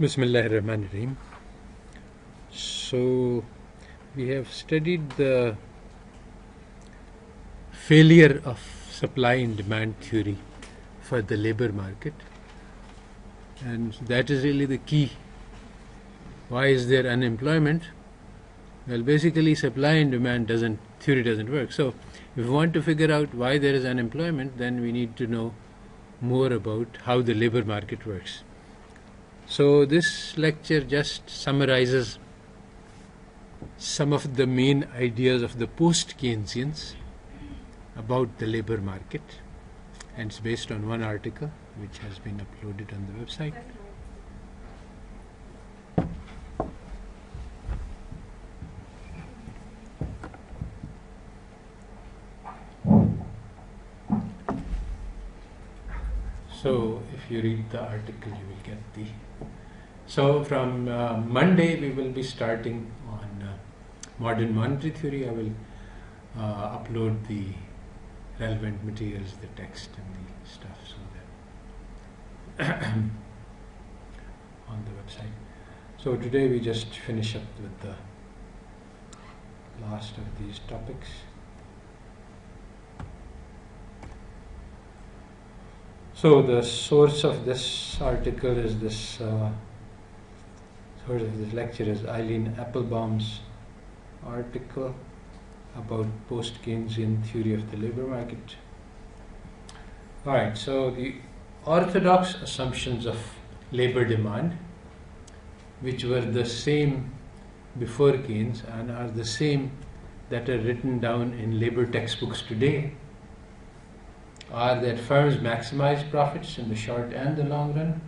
Bismillahirrahmanirrahim. So, we have studied the failure of supply and demand theory for the labor market, and that is really the key. Why is there unemployment? Well, basically supply and demand theory doesn't work. So, if we want to figure out why there is unemployment, then we need to know more about how the labor market works. So this lecture just summarizes some of the main ideas of the post-Keynesians about the labor market, and it's based on one article which has been uploaded on the website. So if you read the article, you will get the... So from Monday, we will be starting on modern monetary theory. I will upload the relevant materials, the text and the stuff, so that on the website. So today we just finish up with the last of these topics. So the source of this article is this, source of this lecture is Eileen Applebaum's article about post-Keynesian theory of the labor market. Alright, so the orthodox assumptions of labor demand, which were the same before Keynes and are the same that are written down in labor textbooks today, are that firms maximize profits in the short and the long run.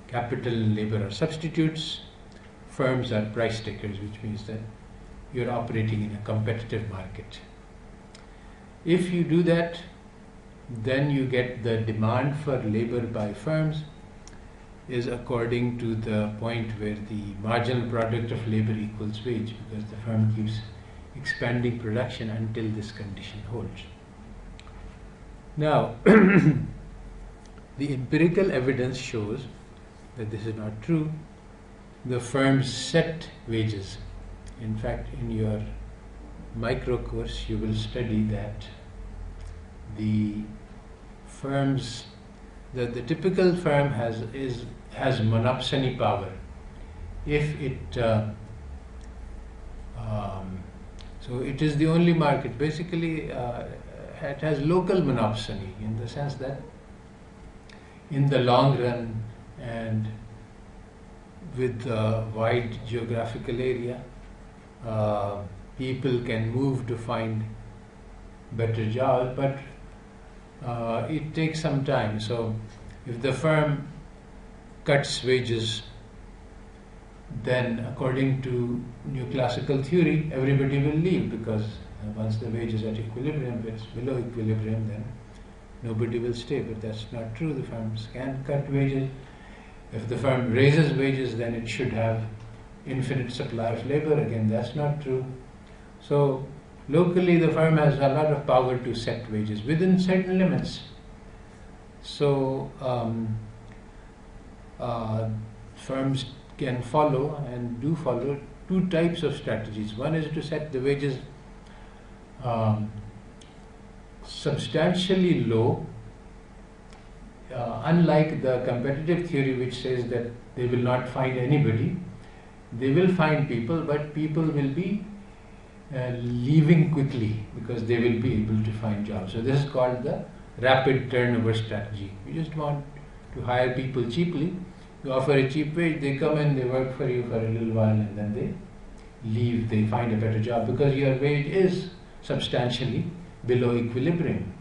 Capital and labor are substitutes. Firms are price takers, which means that you're operating in a competitive market. If you do that, then you get the demand for labor by firms is according to the point where the marginal product of labor equals wage, because the firm keeps expanding production until this condition holds. Now, the empirical evidence shows that this is not true. The firms set wages. In fact, in your micro course, you will study that the firms, the typical firm has monopsony power. If it so it is the only market. Basically, it has local monopsony in the sense that in the long run and with a wide geographical area, people can move to find better jobs, but it takes some time. So if the firm cuts wages, then according to new classical theory, everybody will leave, because once the wage is at equilibrium, if it's below equilibrium, then nobody will stay. But that's not true. The firms can cut wages. If the firm raises wages, then it should have infinite supply of labor. Again, that's not true. So locally, the firm has a lot of power to set wages within certain limits. So firms can follow and do follow two types of strategies. One is to set the wages substantially low, unlike the competitive theory, which says that they will not find anybody. They will find people, but people will be leaving quickly because they will be able to find jobs. So this is called the rapid turnover strategy. You just want to hire people cheaply. You offer a cheap wage, they come in, they work for you for a little while, and then they leave, they find a better job, because your wage is substantially below equilibrium.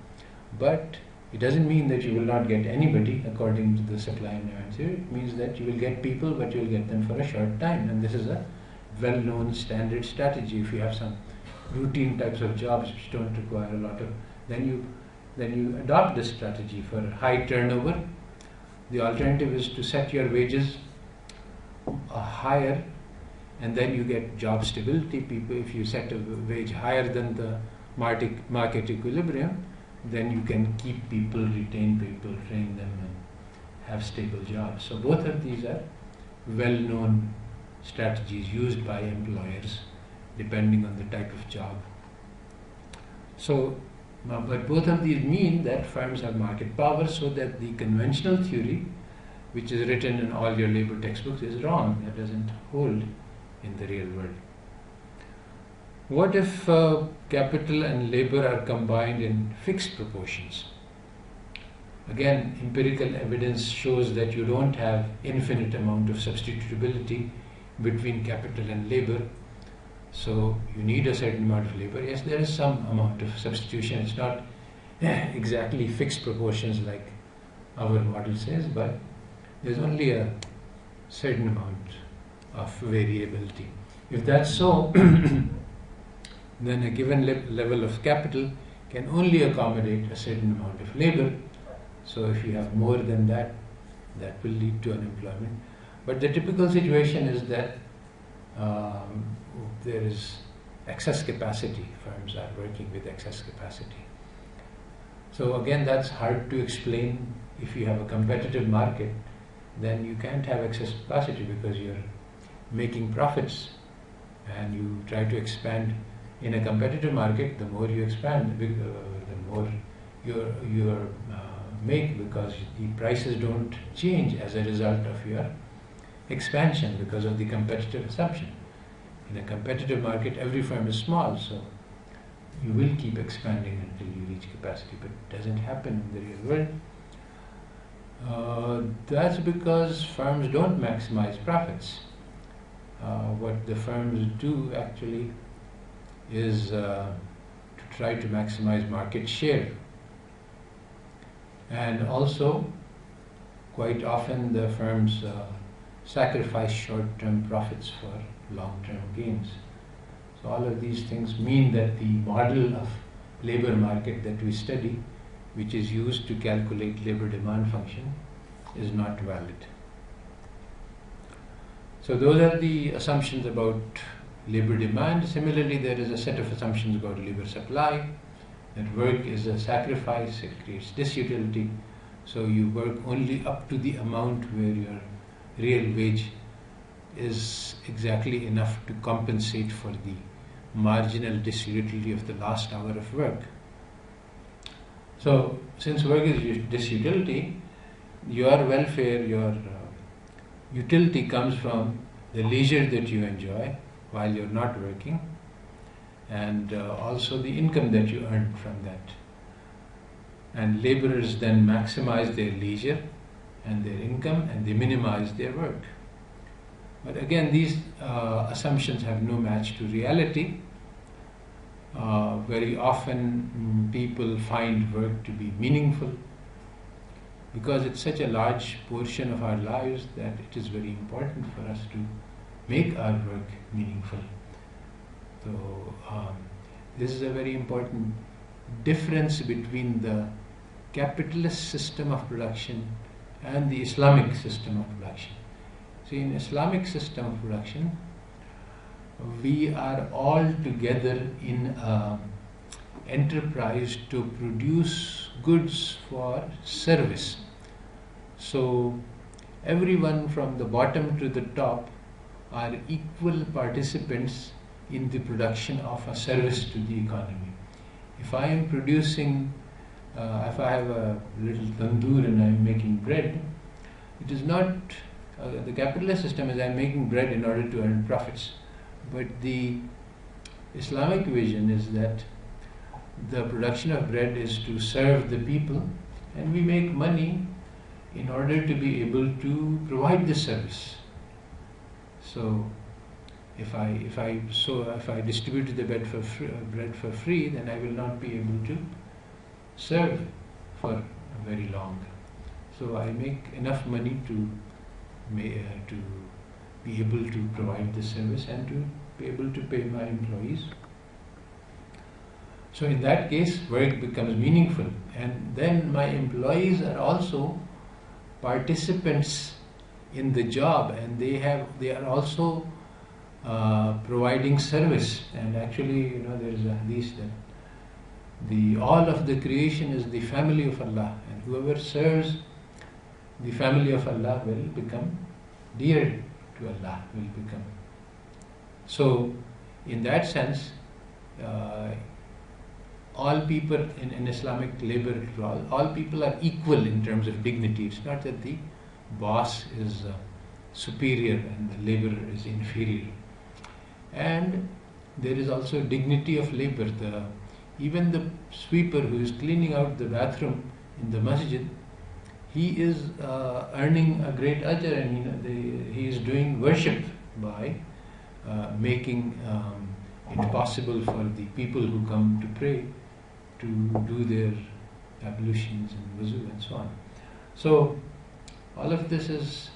But it doesn't mean that you will not get anybody according to the supply and demand theory. It means that you will get people, but you will get them for a short time. And this is a well-known standard strategy. If you have some routine types of jobs which don't require a lot of, then you adopt this strategy for high turnover. The alternative is to set your wages higher, and then you get job stability. People, if you set a wage higher than the market equilibrium, then you can keep people, retain people, train them, and have stable jobs. So both of these are well-known strategies used by employers depending on the type of job. So, but both of these mean that firms have market power, so that the conventional theory, which is written in all your labor textbooks, is wrong. That doesn't hold in the real world. What if capital and labor are combined in fixed proportions? Again, empirical evidence shows that you don't have infinite amount of substitutability between capital and labor. So you need a certain amount of labor. Yes, there is some amount of substitution. It's not exactly fixed proportions like our model says, but there's only a certain amount of variability. If that's so, then a given level of capital can only accommodate a certain amount of labor. So if you have more than that, that will lead to unemployment. But the typical situation is that there is excess capacity. Firms are working with excess capacity. So again, that's hard to explain. If you have a competitive market, then you can't have excess capacity because you're making profits and you try to expand. In a competitive market, the more you expand, the more you make, because the prices don't change as a result of your expansion because of the competitive assumption. In a competitive market, every firm is small, so you will keep expanding until you reach capacity, but it doesn't happen in the real world. That's because firms don't maximize profits. What the firms do actually is to try to maximize market share. And also, quite often the firms sacrifice short-term profits for long-term gains. So all of these things mean that the model of labor market that we study, which is used to calculate labor demand function, is not valid. So those are the assumptions about labor demand. Similarly, there is a set of assumptions about labor supply, that work is a sacrifice, it creates disutility, so you work only up to the amount where your real wage is exactly enough to compensate for the marginal disutility of the last hour of work. So, since work is disutility, your welfare, your utility comes from the leisure that you enjoy while you're not working, and also the income that you earn from that. And laborers then maximize their leisure and their income, and they minimize their work. But again, these assumptions have no match to reality. Very often people find work to be meaningful because it's such a large portion of our lives that it is very important for us to make our work meaningful. So this is a very important difference between the capitalist system of production and the Islamic system of production. See, in Islamic system of production, we are all together in an enterprise to produce goods for service. So everyone from the bottom to the top are equal participants in the production of a service to the economy. If I am producing, if I have a little tandoor and I am making bread, it is not, the capitalist system is I am making bread in order to earn profits. But the Islamic vision is that the production of bread is to serve the people, and we make money in order to be able to provide the service. So if I distribute the bread for free, then I will not be able to serve for very long. So I make enough money to be able to provide the service and to be able to pay my employees. So in that case, work becomes meaningful, and then my employees are also participants in the job, and they are also providing service. And actually, there is a hadith that all of the creation is the family of Allah, and whoever serves the family of Allah will become dear to Allah, will become. So, in that sense, all people in Islamic labor law, all people are equal in terms of dignity. It's not that the boss is superior and the laborer is inferior. And there is also dignity of labor. Even the sweeper who is cleaning out the bathroom in the masjid, he is earning a great ajr, and he is doing worship by making it possible for the people who come to pray to do their ablutions and wuzu and so on. So all of this is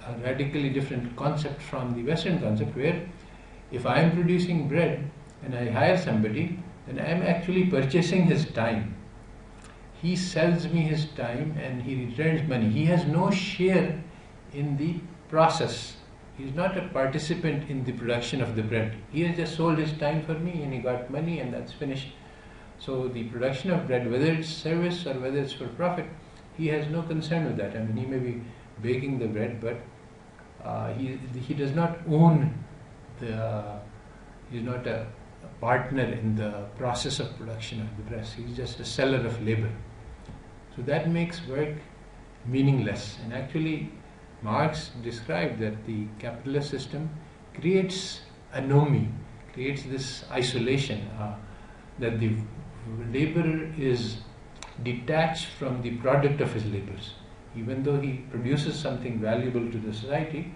a radically different concept from the Western concept, where if I am producing bread and I hire somebody, then I am actually purchasing his time. He sells me his time and he returns money. He has no share in the process. He is not a participant in the production of the bread. He has just sold his time for me and he got money, and that's finished. So the production of bread, whether it's service or whether it's for profit, he has no concern with that. I mean, he may be baking the bread, but he does not own he's not a partner in the process of production of the bread. He's just a seller of labor. So that makes work meaningless. And actually, Marx described that the capitalist system creates anomie, creates this isolation, that the laborer is detached from the product of his labors. Even though he produces something valuable to the society,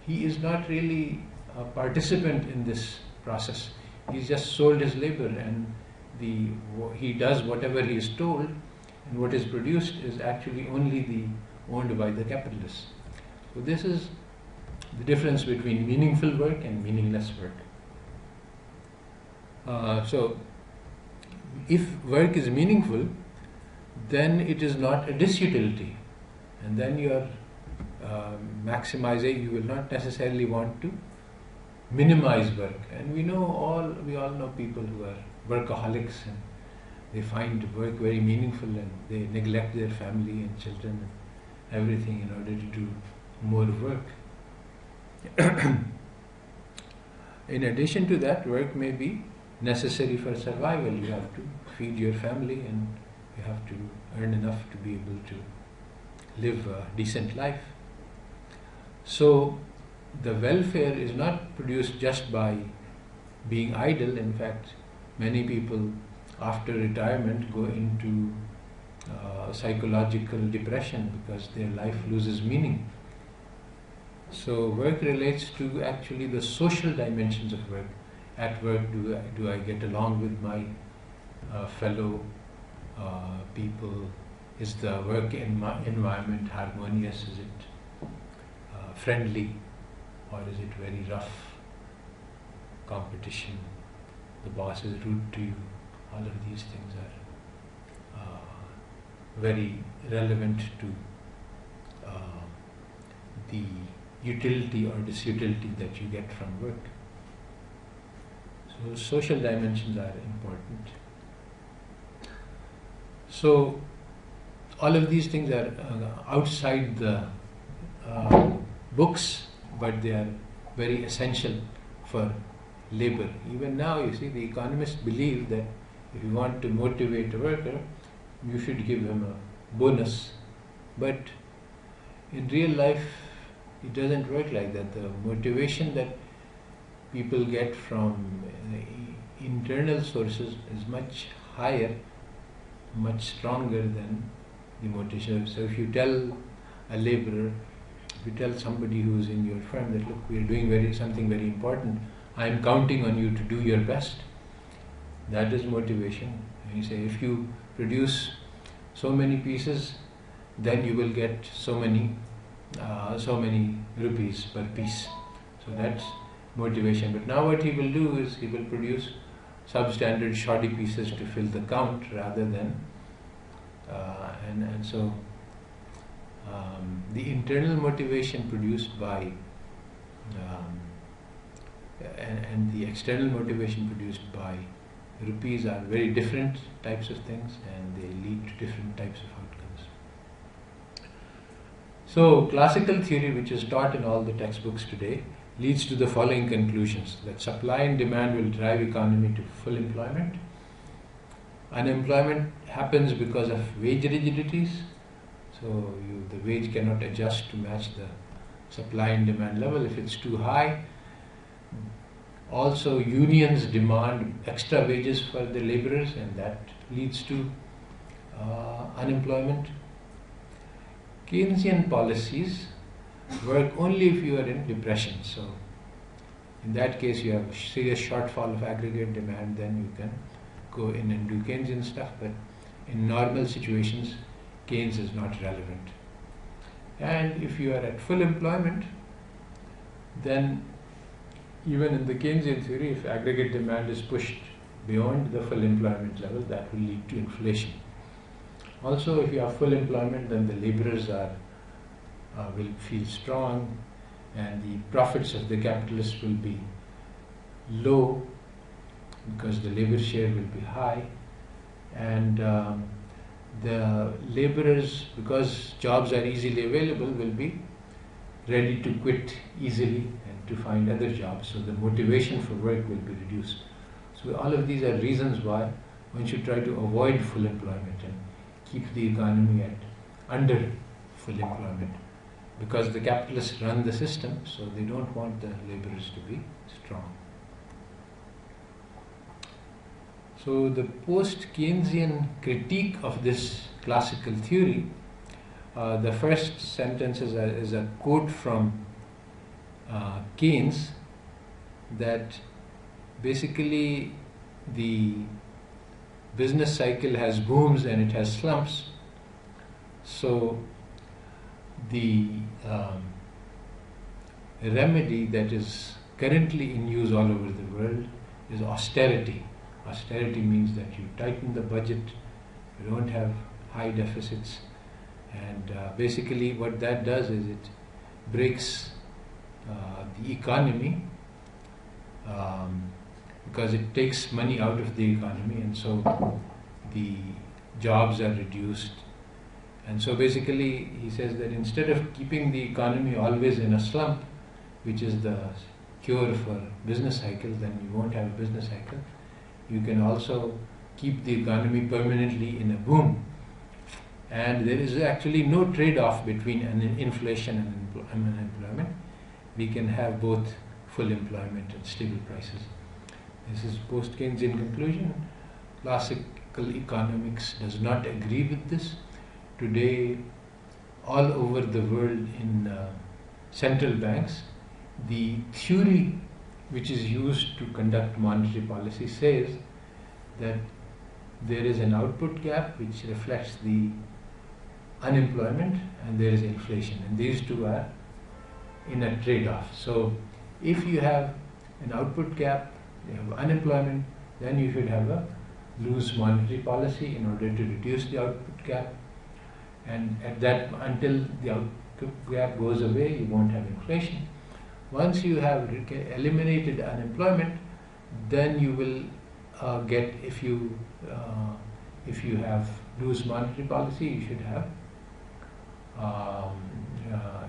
he is not really a participant in this process. He's just sold his labor, and he does whatever he is told, and what is produced is actually only owned by the capitalists. So this is the difference between meaningful work and meaningless work. So if work is meaningful, then it is not a disutility, and then you are maximizing. You will not necessarily want to minimize work. And we all know people who are workaholics, and they find work very meaningful, and they neglect their family and children and everything in order to do more work. In addition to that, work may be necessary for survival. You have to feed your family, and you have to earn enough to be able to live a decent life. So the welfare is not produced just by being idle. In fact, many people after retirement go into psychological depression because their life loses meaning. So work relates to actually the social dimensions of work. At work, do I get along with my fellow people? Is the work environment harmonious? Is it friendly, or is it very rough competition? The boss is rude to you. All of these things are very relevant to the utility or disutility that you get from work. So social dimensions are important. So all of these things are outside the books, but they are very essential for labor. Even now, you see, the economists believe that if you want to motivate a worker, you should give him a bonus. But in real life, it doesn't work like that. The motivation that people get from internal sources is much higher, much stronger than the motivation. So if you tell a laborer, if you tell somebody who is in your firm that, look, we are doing something very important, I am counting on you to do your best, that is motivation. And you say, if you produce so many pieces, then you will get so many rupees per piece. So that's motivation. But now what he will do is he will produce substandard shoddy pieces to fill the count rather than and so the internal motivation produced by and the external motivation produced by rupees are very different types of things, and they lead to different types of outcomes. So classical theory, which is taught in all the textbooks today, leads to the following conclusions: that supply and demand will drive economy to full employment. Unemployment happens because of wage rigidities, so the wage cannot adjust to match the supply and demand level if it's too high. Also, unions demand extra wages for the laborers, and that leads to unemployment. Keynesian policies work only if you are in depression. So, in that case, you have a serious shortfall of aggregate demand, then you can go in and do Keynesian stuff. But in normal situations, Keynes is not relevant. And if you are at full employment, then even in the Keynesian theory, if aggregate demand is pushed beyond the full employment level, that will lead to inflation. Also, if you have full employment, then the laborers will feel strong, and the profits of the capitalists will be low because the labor share will be high, and the laborers, because jobs are easily available, will be ready to quit easily and to find other jobs. So the motivation for work will be reduced. So all of these are reasons why one should try to avoid full employment and keep the economy at under full employment, because the capitalists run the system, so they don't want the laborers to be strong. So the post-Keynesian critique of this classical theory, the first sentence is a quote from Keynes, that basically the business cycle has booms and it has slumps. So the remedy that is currently in use all over the world is austerity. Austerity means that you tighten the budget, you don't have high deficits, and basically what that does is it breaks the economy, because it takes money out of the economy, and so the jobs are reduced. And so basically he says that instead of keeping the economy always in a slump, which is the cure for business cycles, then you won't have a business cycle. You can also keep the economy permanently in a boom. And there is actually no trade-off between inflation and unemployment. We can have both full employment and stable prices. This is post-Keynesian conclusion. Classical economics does not agree with this. Today, all over the world in central banks, the theory which is used to conduct monetary policy says that there is an output gap which reflects the unemployment, and there is inflation, and these two are in a trade-off. So if you have an output gap, you have unemployment, then you should have a loose monetary policy in order to reduce the output gap, and at that, until the output gap goes away, you won't have inflation. Once you have eliminated unemployment, then you will get, if you have loose monetary policy, you should have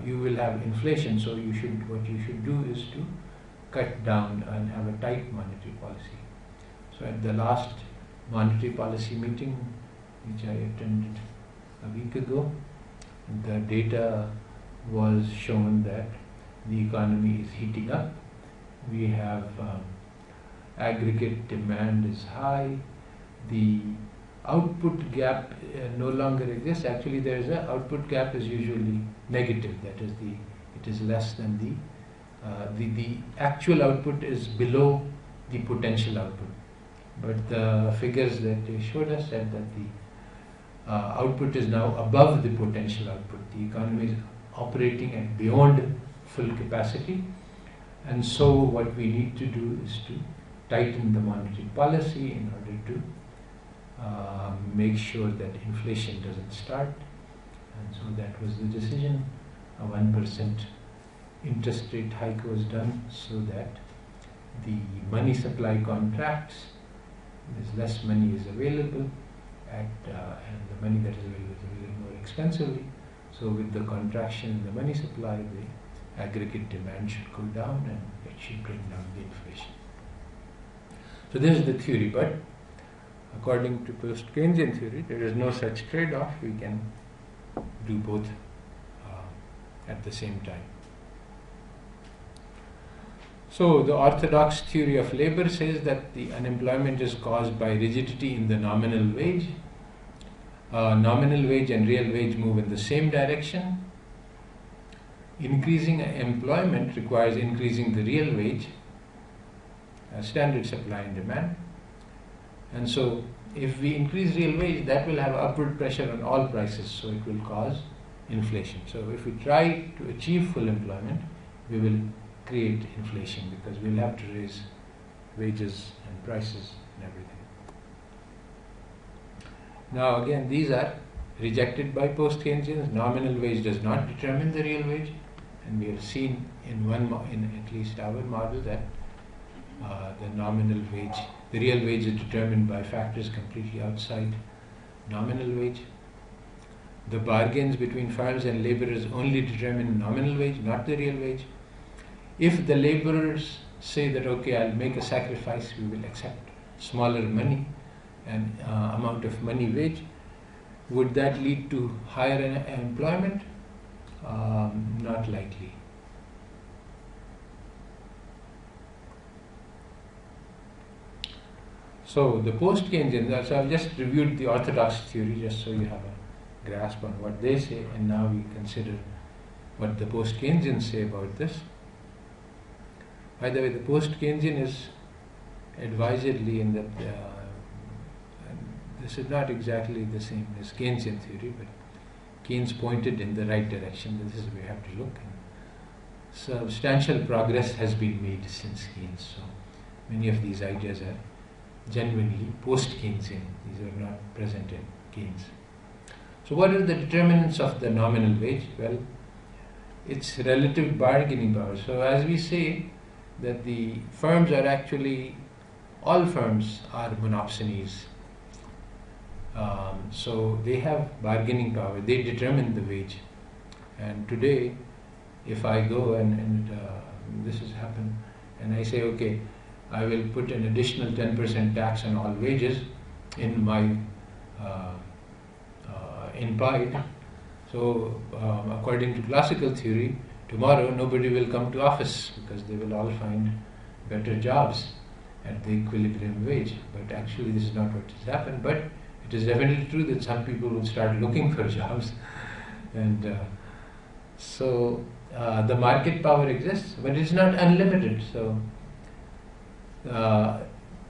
you will have inflation. So what you should do is to cut down and have a tight monetary policy. So at the last monetary policy meeting, which I attended a week ago, the data was shown that the economy is heating up. We have aggregate demand is high. The output gap no longer exists. Actually, there is a output gap is usually negative. That is, it is less than the actual output is below the potential output. But the figures that they showed us said that the output is now above the potential output. The economy is operating at beyond full capacity, and so what we need to do is to tighten the monetary policy in order to make sure that inflation doesn't start. And so that was the decision. A 1% interest rate hike was done so that the money supply contracts, there's less money is available and the money that is available more expensively. So with the contraction in the money supply, the aggregate demand should go down and it should bring down the inflation. So this is the theory, but according to post-Keynesian theory, there is no such trade-off. We can do both at the same time. So the orthodox theory of labor says that the unemployment is caused by rigidity in the nominal wage. Nominal wage and real wage move in the same direction. Increasing employment requires increasing the real wage, standard supply and demand. And so if we increase real wage, that will have upward pressure on all prices, so it will cause inflation. So if we try to achieve full employment, we will create inflation because we'll have to raise wages and prices and everything. Now again, these are rejected by post-Keynesians. Nominal wage does not determine the real wage, and we have seen in at least our model that the nominal wage, the real wage is determined by factors completely outside nominal wage. The bargains between firms and laborers only determine nominal wage, not the real wage. If the laborers say that, okay, I'll make a sacrifice, we will accept smaller money and amount of money wage, would that lead to higher employment? Not likely. So the post-Keynesians, so I've just reviewed the orthodox theory just so you have a grasp on what they say, and now we consider what the post-Keynesians say about this. By the way, the post-Keynesian is advisedly in that this is not exactly the same as Keynesian theory, but Keynes pointed in the right direction. This is where we have to look. And substantial progress has been made since Keynes. So many of these ideas are genuinely post-Keynesian. These are not present in Keynes. So what are the determinants of the nominal wage? Well, it's relative bargaining power. So as we say that the firms are actually, all firms are monopsonies. So they have bargaining power. They determine the wage. And today, if I go and this has happened, and I say, okay, I will put an additional 10% tax on all wages in my in PIDE. So according to classical theory, tomorrow nobody will come to office because they will all find better jobs at the equilibrium wage. But actually this is not what has happened. But it is definitely true that some people will start looking for jobs. And so the market power exists, but it's not unlimited. So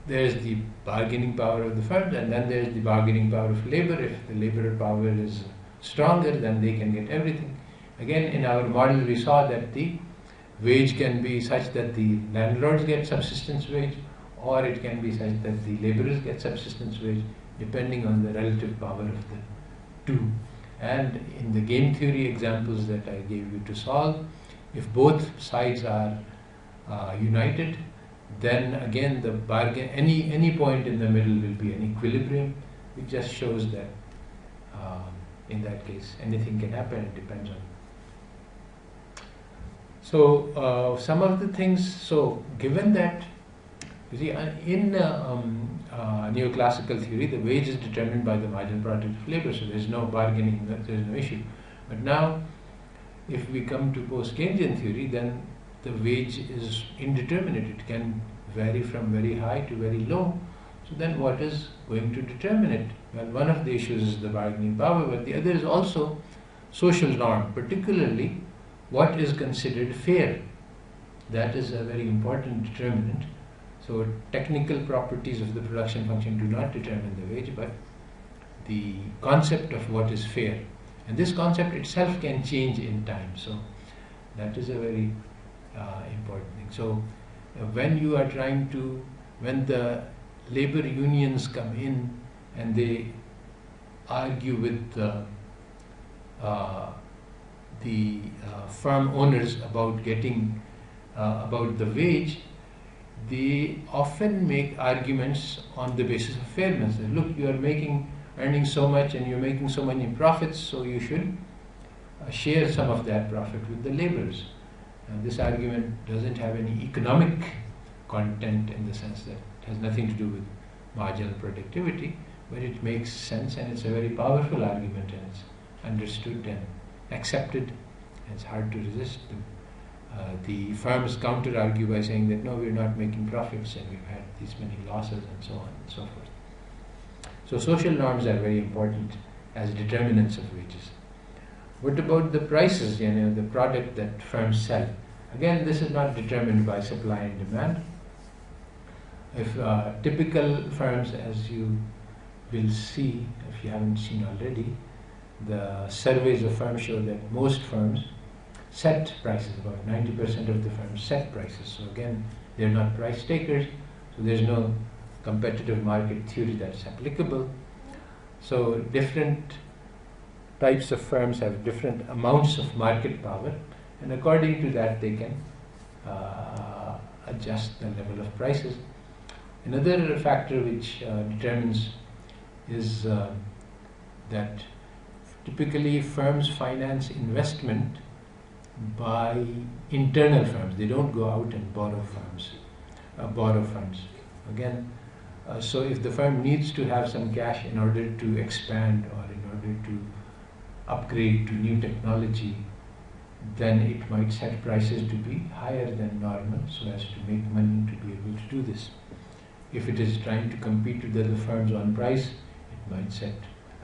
there's the bargaining power of the firms, and then there's the bargaining power of labor. If the labor power is stronger, then they can get everything. Again, in our model, we saw that the wage can be such that the landlords get subsistence wage, or it can be such that the laborers get subsistence wage, depending on the relative power of the two. And in the game theory examples that I gave you to solve, if both sides are united, then again the bargain, any point in the middle will be an equilibrium, which just shows that in that case anything can happen. It depends on. So some of the things. So given that, you see, in neoclassical theory, the wage is determined by the marginal product of labor, so there is no bargaining, there is no issue. But now, if we come to post-Keynesian theory, then the wage is indeterminate. It can vary from very high to very low. So then what is going to determine it? Well, one of the issues is the bargaining power, but the other is also social norm, particularly what is considered fair. That is a very important determinant. So technical properties of the production function do not determine the wage, but the concept of what is fair. And this concept itself can change in time. So that is a very important thing. So when you are trying to, when the labor unions come in and they argue with the firm owners about getting about the wage, they often make arguments on the basis of fairness. Look, you are earning so much and you're making so many profits, so you should share some of that profit with the laborers. This argument doesn't have any economic content in the sense that it has nothing to do with marginal productivity, but it makes sense, and it's a very powerful argument, and it's understood and accepted, and it's hard to resist. The firms counter-argue by saying that no, we're not making profits and we've had these many losses and so on and so forth. So social norms are very important as determinants of wages. What about the prices, the product that firms sell? Again, this is not determined by supply and demand. If typical firms, as you will see, if you haven't seen already, the surveys of firms show that most firms set prices. About 90% of the firms set prices. So again, they're not price takers, so there's no competitive market theory that's applicable. So different types of firms have different amounts of market power, and according to that they can adjust the level of prices. Another factor which determines is that typically firms finance investment by internal firms. They don't go out and borrow funds. Again, so if the firm needs to have some cash in order to expand or in order to upgrade to new technology, then it might set prices to be higher than normal so as to make money to be able to do this. If it is trying to compete with other firms on price, it might set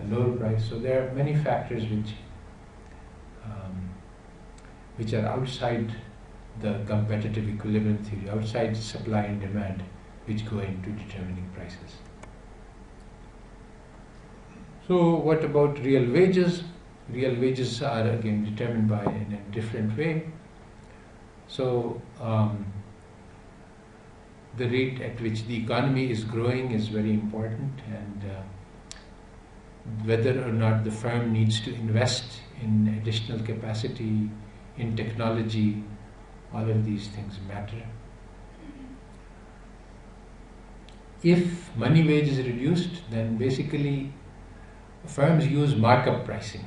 a lower price. So there are many factors which are outside the competitive equilibrium theory, outside supply and demand, which go into determining prices. So what about real wages? Real wages are again determined by in a different way. So the rate at which the economy is growing is very important, and whether or not the firm needs to invest in additional capacity, in technology, all of these things matter. If money wage is reduced, then basically firms use markup pricing.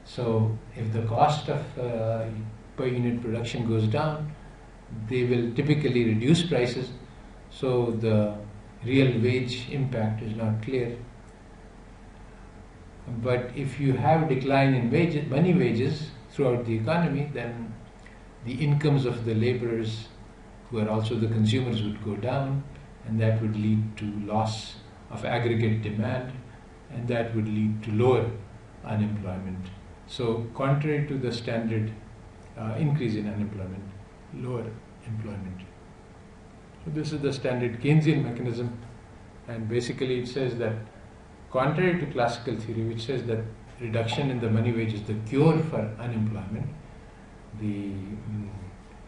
So if the cost of per unit production goes down, they will typically reduce prices, so the real wage impact is not clear. But if you have decline in money wages throughout the economy, then the incomes of the laborers, who are also the consumers, would go down, and that would lead to loss of aggregate demand, and that would lead to lower unemployment. So contrary to the standard increase in unemployment, lower employment. So this is the standard Keynesian mechanism, and basically it says that, contrary to classical theory, which says that reduction in the money wage is the cure for unemployment, the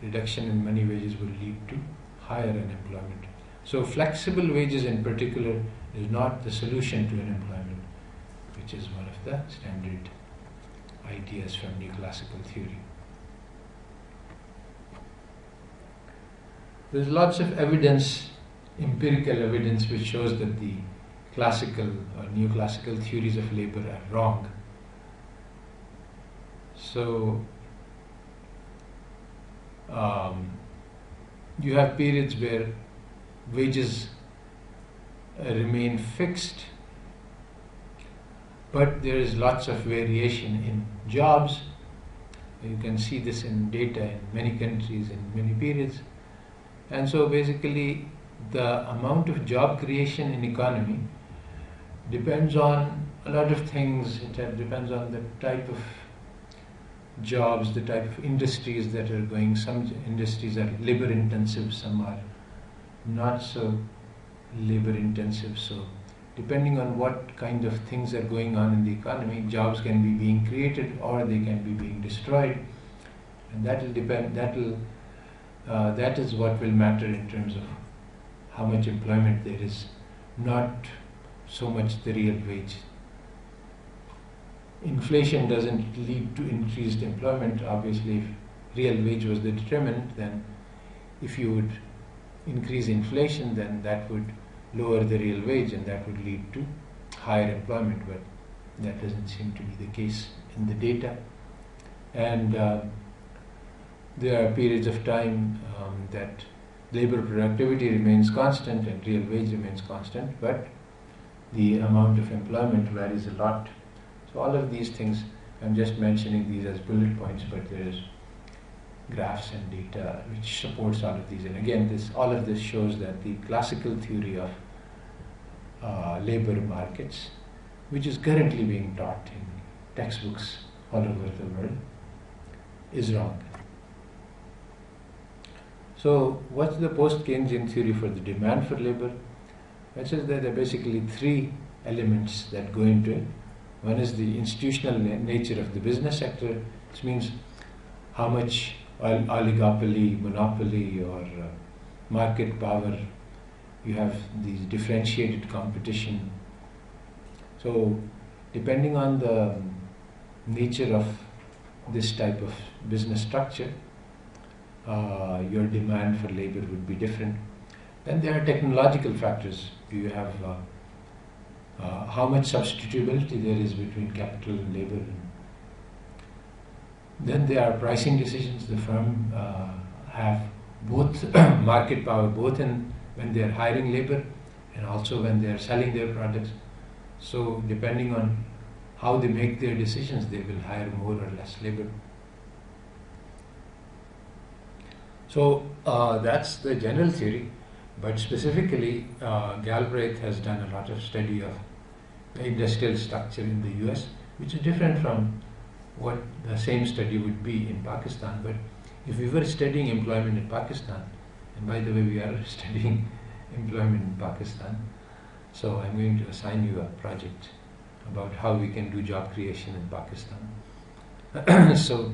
reduction in money wages will lead to higher unemployment. So flexible wages in particular is not the solution to unemployment, which is one of the standard ideas from neoclassical theory. There's lots of evidence, empirical evidence, which shows that the classical or neoclassical theories of labor are wrong. So you have periods where wages remain fixed, but there is lots of variation in jobs. You can see this in data in many countries in many periods. And so basically the amount of job creation in economy depends on a lot of things. It depends on the type of jobs, the type of industries that are going. Some industries are labor intensive, some are not so labor intensive. So depending on what kind of things are going on in the economy, jobs can be being created or they can be being destroyed, and that will depend. That is what will matter in terms of how much employment there is, not so much the real wage. Inflation doesn't lead to increased employment. Obviously, if real wage was the determinant, then if you would increase inflation, then that would lower the real wage and that would lead to higher employment, but that doesn't seem to be the case in the data. And there are periods of time that labor productivity remains constant and real wage remains constant, but the amount of employment varies a lot. So all of these things, I'm just mentioning these as bullet points, but there is graphs and data which supports all of these. And again, all of this shows that the classical theory of labor markets, which is currently being taught in textbooks all over the world, is wrong. So what's the post-Keynesian theory for the demand for labor? It says that there are basically three elements that go into it. One is the institutional nature of the business sector, which means how much oligopoly, monopoly, or market power you have, these differentiated competition. So depending on the nature of this type of business structure, your demand for labor would be different. Then there are technological factors. You have how much substitutability there is between capital and labor. Then there are pricing decisions. The firm have both market power, both when they are hiring labor and also when they are selling their products. So depending on how they make their decisions, they will hire more or less labor. So that's the general theory, but specifically Galbraith has done a lot of study of the industrial structure in the US, which is different from what the same study would be in Pakistan. But if we were studying employment in Pakistan, and by the way we are studying employment in Pakistan, so I'm going to assign you a project about how we can do job creation in Pakistan. So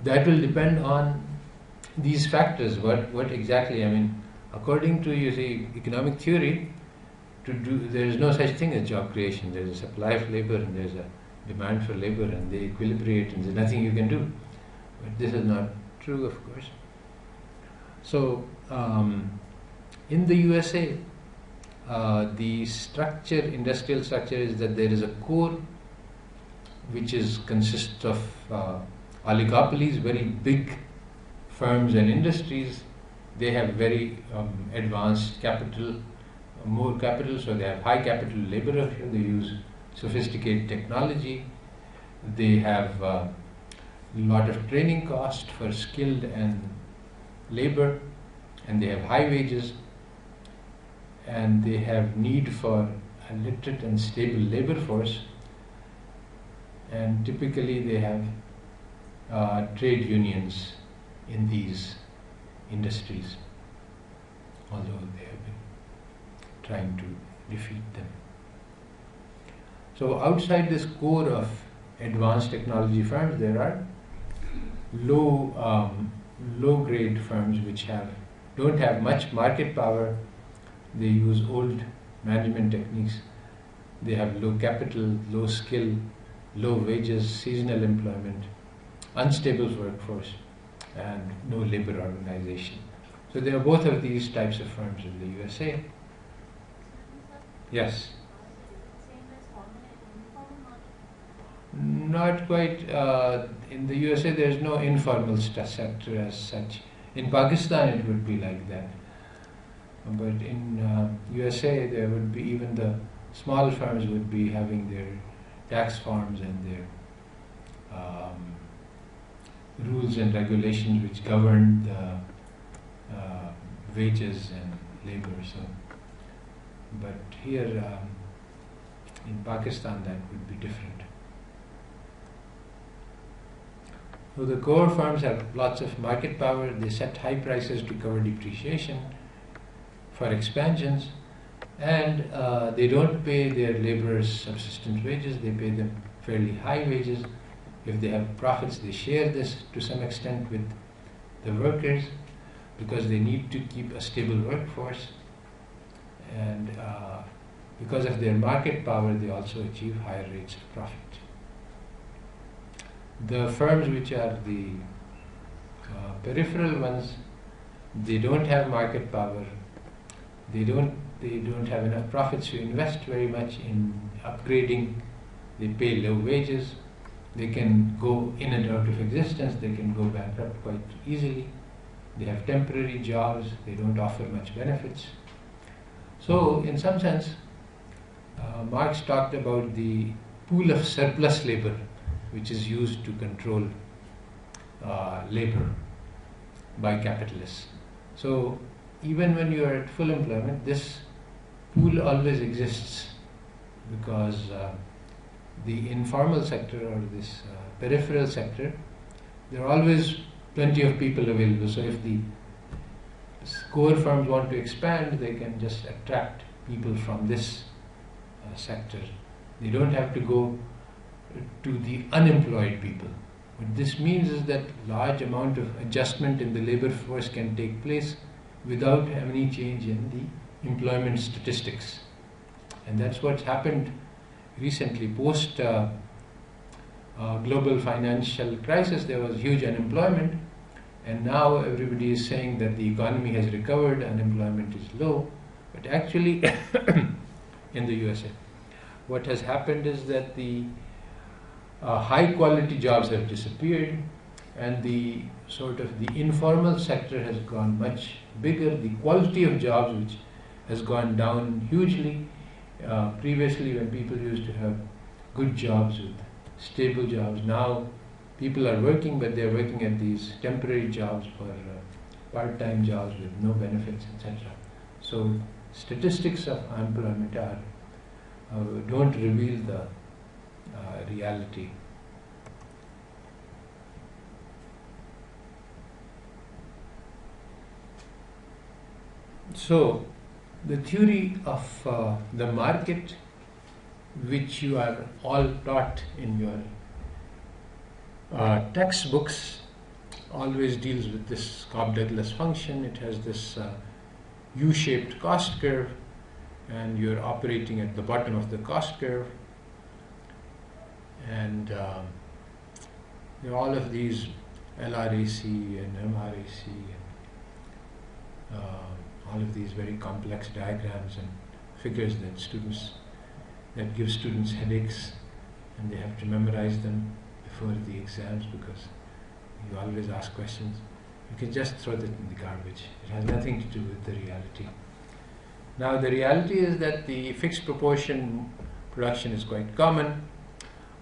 that will depend on these factors. What exactly, I mean, according to economic theory, there is no such thing as job creation. There is a supply of labor and there is a demand for labor, and they equilibrate, and there's nothing you can do. But this is not true, of course. So in the USA, the industrial structure is that there is a core which consists of oligopolies, very big firms and industries. They have very advanced capital, more capital, so they have high capital labor ratio. They use sophisticated technology. They have a lot of training cost for skilled and labor, and they have high wages, and they have need for a literate and stable labor force, and typically they have trade unions in these industries, although they have been trying to defeat them. So outside this core of advanced technology firms, there are low grade firms which don't have much market power. They use old management techniques. They have low capital, low skill, low wages, seasonal employment, unstable workforce, and no labor organization. So there are both of these types of firms in the USA. Yes? Not quite. In the USA there is no informal sector as such. In Pakistan it would be like that. But in USA there would be, even the small firms would be having their tax forms and their rules and regulations which govern the wages and labor. So, but here in Pakistan that would be different. So the core firms have lots of market power. They set high prices to cover depreciation for expansions, and they don't pay their laborers subsistence wages. They pay them fairly high wages. If they have profits, they share this to some extent with the workers, because they need to keep a stable workforce, and because of their market power they also achieve higher rates of profit. The firms which are the peripheral ones, they don't have market power. They don't have enough profits to invest very much in upgrading they pay low wages, they can go in and out of existence, they can go bankrupt quite easily, they have temporary jobs, they don't offer much benefits. So in some sense, Marx talked about the pool of surplus labor which is used to control labor by capitalists. So even when you are at full employment, this pool always exists, because the informal sector or this peripheral sector, there are always plenty of people available. So if the core firms want to expand, they can just attract people from this sector. They don't have to go to the unemployed people. What this means is that large amount of adjustment in the labor force can take place without any change in the employment statistics. And that's what's happened recently. Post global financial crisis, there was huge unemployment, and now everybody is saying that the economy has recovered, unemployment is low. But actually, in the USA, what has happened is that the high quality jobs have disappeared, and the sort of the informal sector has gone much bigger. The quality of jobs, which has gone down hugely. Previously, when people used to have good jobs with stable jobs, now people are working, but they are working at these temporary jobs for part-time jobs with no benefits, etc. So statistics of unemployment are don't reveal the reality. So the theory of the market, which you are all taught in your textbooks, always deals with this Cobb-Douglas function. It has this U-shaped cost curve, and you're operating at the bottom of the cost curve. And all of these LRAC and MRAC and all of these very complex diagrams and figures that give students headaches, and they have to memorize them before the exams, because you always ask questions. You can just throw that in the garbage. It has nothing to do with the reality. Now the reality is that the fixed proportion production is quite common.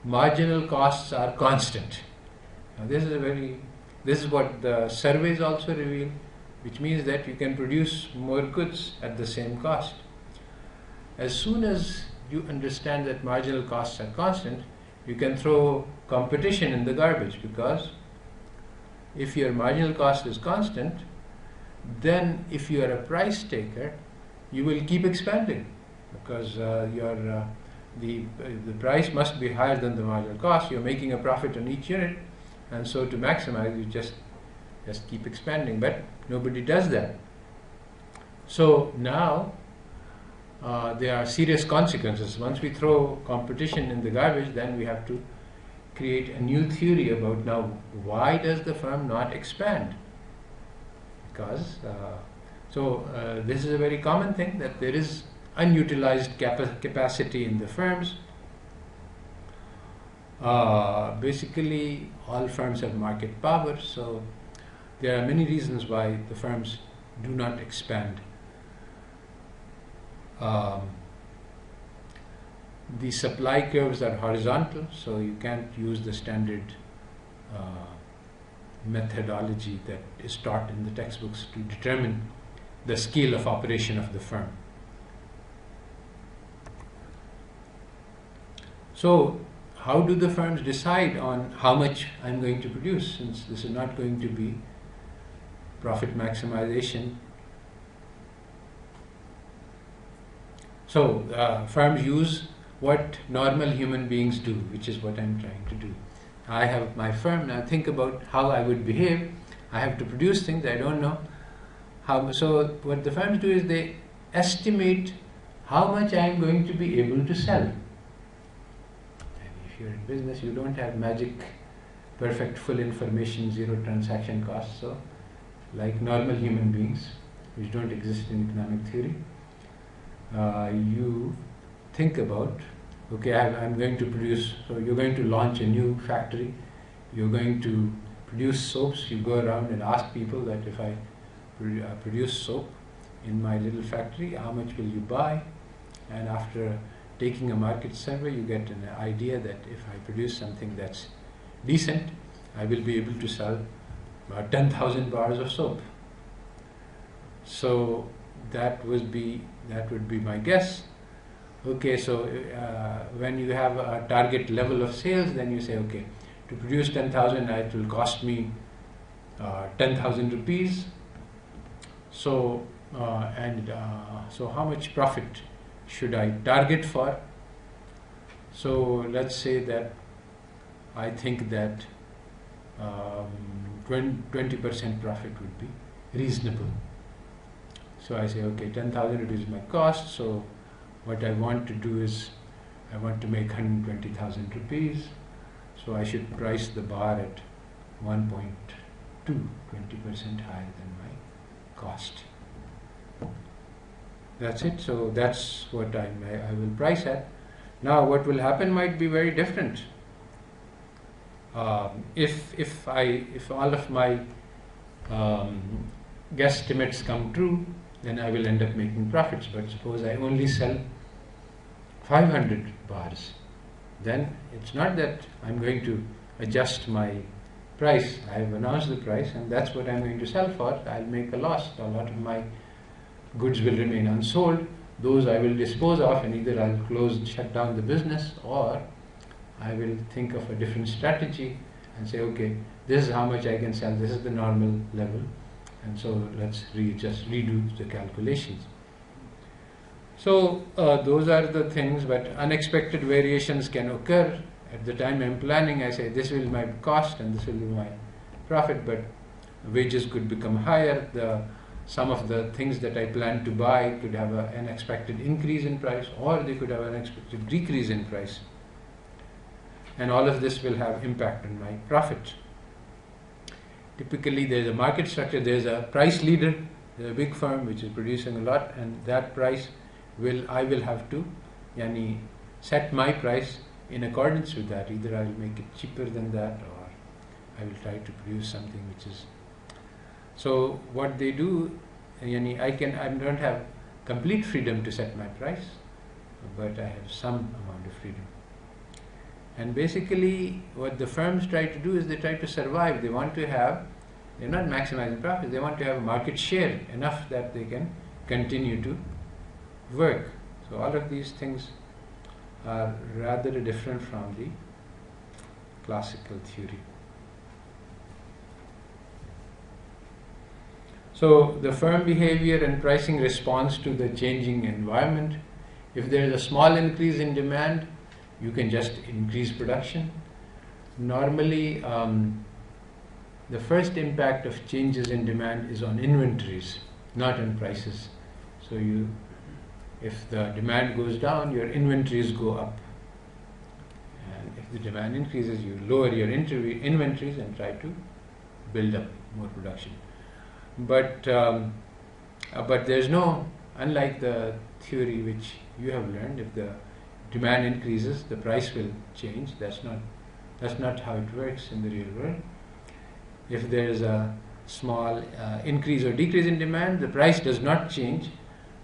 Marginal costs are constant. Now this is what the surveys also reveal, which means that you can produce more goods at the same cost. As soon as you understand that marginal costs are constant, you can throw competition in the garbage, because if your marginal cost is constant, then if you are a price taker, you will keep expanding, because the price must be higher than the marginal cost. You're making a profit on each unit, and so to maximize, you just keep expanding. But nobody does that. So now there are serious consequences. Once we throw competition in the garbage, then we have to create a new theory about, now, why does the firm not expand? Because this is a very common thing, that there is unutilized capacity in the firms. Basically, all firms have market power, so there are many reasons why the firms do not expand. The supply curves are horizontal, so you can't use the standard methodology that is taught in the textbooks to determine the scale of operation of the firm. So how do the firms decide on how much I'm going to produce, since this is not going to be profit maximization? So firms use what normal human beings do, which is what I'm trying to do. I have my firm, now think about how I would behave. I have to produce things, I don't know how. So what the firms do is they estimate how much I am going to be able to sell. And if you're in business, you don't have magic, perfect, full information, zero transaction costs. So like normal human beings, which don't exist in economic theory, you think about okay, I'm going to produce, so you're going to launch a new factory, you're going to produce soaps, you go around and ask people that if I produce soap in my little factory, how much will you buy? And after taking a market survey, you get an idea that if I produce something that's decent, I will be able to sell about 10,000 bars of soap. So that would be my guess. Okay, so when you have a target level of sales, then you say, okay, to produce 10,000, it will cost me 10,000 rupees. So so how much profit should I target for? So let's say that I think that 20% profit would be reasonable. So I say, okay, 10,000 rupees is my cost, so what I want to do is I want to make 120,000 rupees, so I should price the bar at 1.2, 20% higher than my cost. That's it. So that's what I will price at. Now what will happen might be very different. If all of my guesstimates come true, then I will end up making profits. But suppose I only sell 500 bars, then it's not that I'm going to adjust my price. I have announced the price and that's what I'm going to sell for. I'll make a loss. A lot of my goods will remain unsold. Those I will dispose of, and either I'll shut down the business, or I will think of a different strategy and say, okay, this is how much I can sell, this is the normal level, and so let's just redo the calculations. So those are the things, but unexpected variations can occur. At the time I'm planning, I say this will be my cost and this will be my profit, but wages could become higher. Some of the things that I plan to buy could have an unexpected increase in price, or they could have an unexpected decrease in price. And all of this will have impact on my profit. Typically there's a market structure, there's a price leader, there's a big firm which is producing a lot, and that price I will have to set my price in accordance with that. Either I will make it cheaper than that, or I will try to produce something which is. So what they do, I don't have complete freedom to set my price, but I have some amount of freedom. And basically what the firms try to do is they try to survive. They're not maximizing profits, they want to have market share enough that they can continue to work. So all of these things are rather different from the classical theory. So the firm behavior and pricing response to the changing environment. If there is a small increase in demand, you can just increase production. Normally, the first impact of changes in demand is on inventories, not on prices. So if the demand goes down, your inventories go up. And if the demand increases, you lower your inventories and try to build up more production. But there's no, unlike the theory which you have learned, if the demand increases, the price will change. That's not how it works in the real world. If there is a small increase or decrease in demand, the price does not change,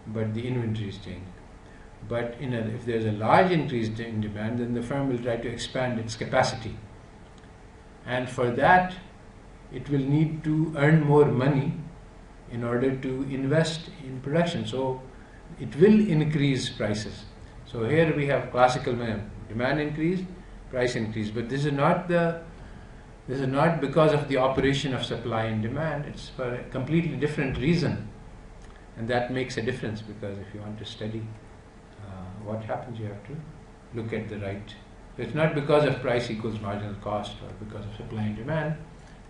but the inventories change. But if there is a large increase in demand, then the firm will try to expand its capacity. And for that, it will need to earn more money in order to invest in production. So it will increase prices. So here we have classical demand increase, price increase. But this is not because of the operation of supply and demand. It's for a completely different reason. And that makes a difference, because if you want to study what happens, you have to look at the right. So it's not because of price equals marginal cost or because of supply and demand.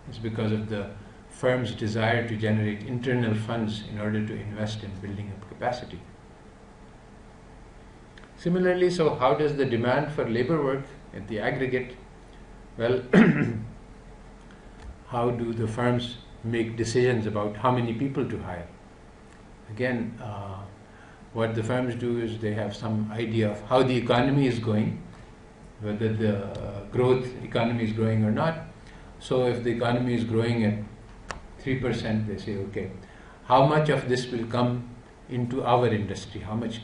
It's because of the firm's desire to generate internal funds in order to invest in building up capacity. Similarly, so how does the demand for labor work at the aggregate? Well, how do the firms make decisions about how many people to hire? Again, what the firms do is they have some idea of how the economy is going, whether the growth economy is growing or not. So if the economy is growing at 3%, they say, okay, how much of this will come into our industry? How much,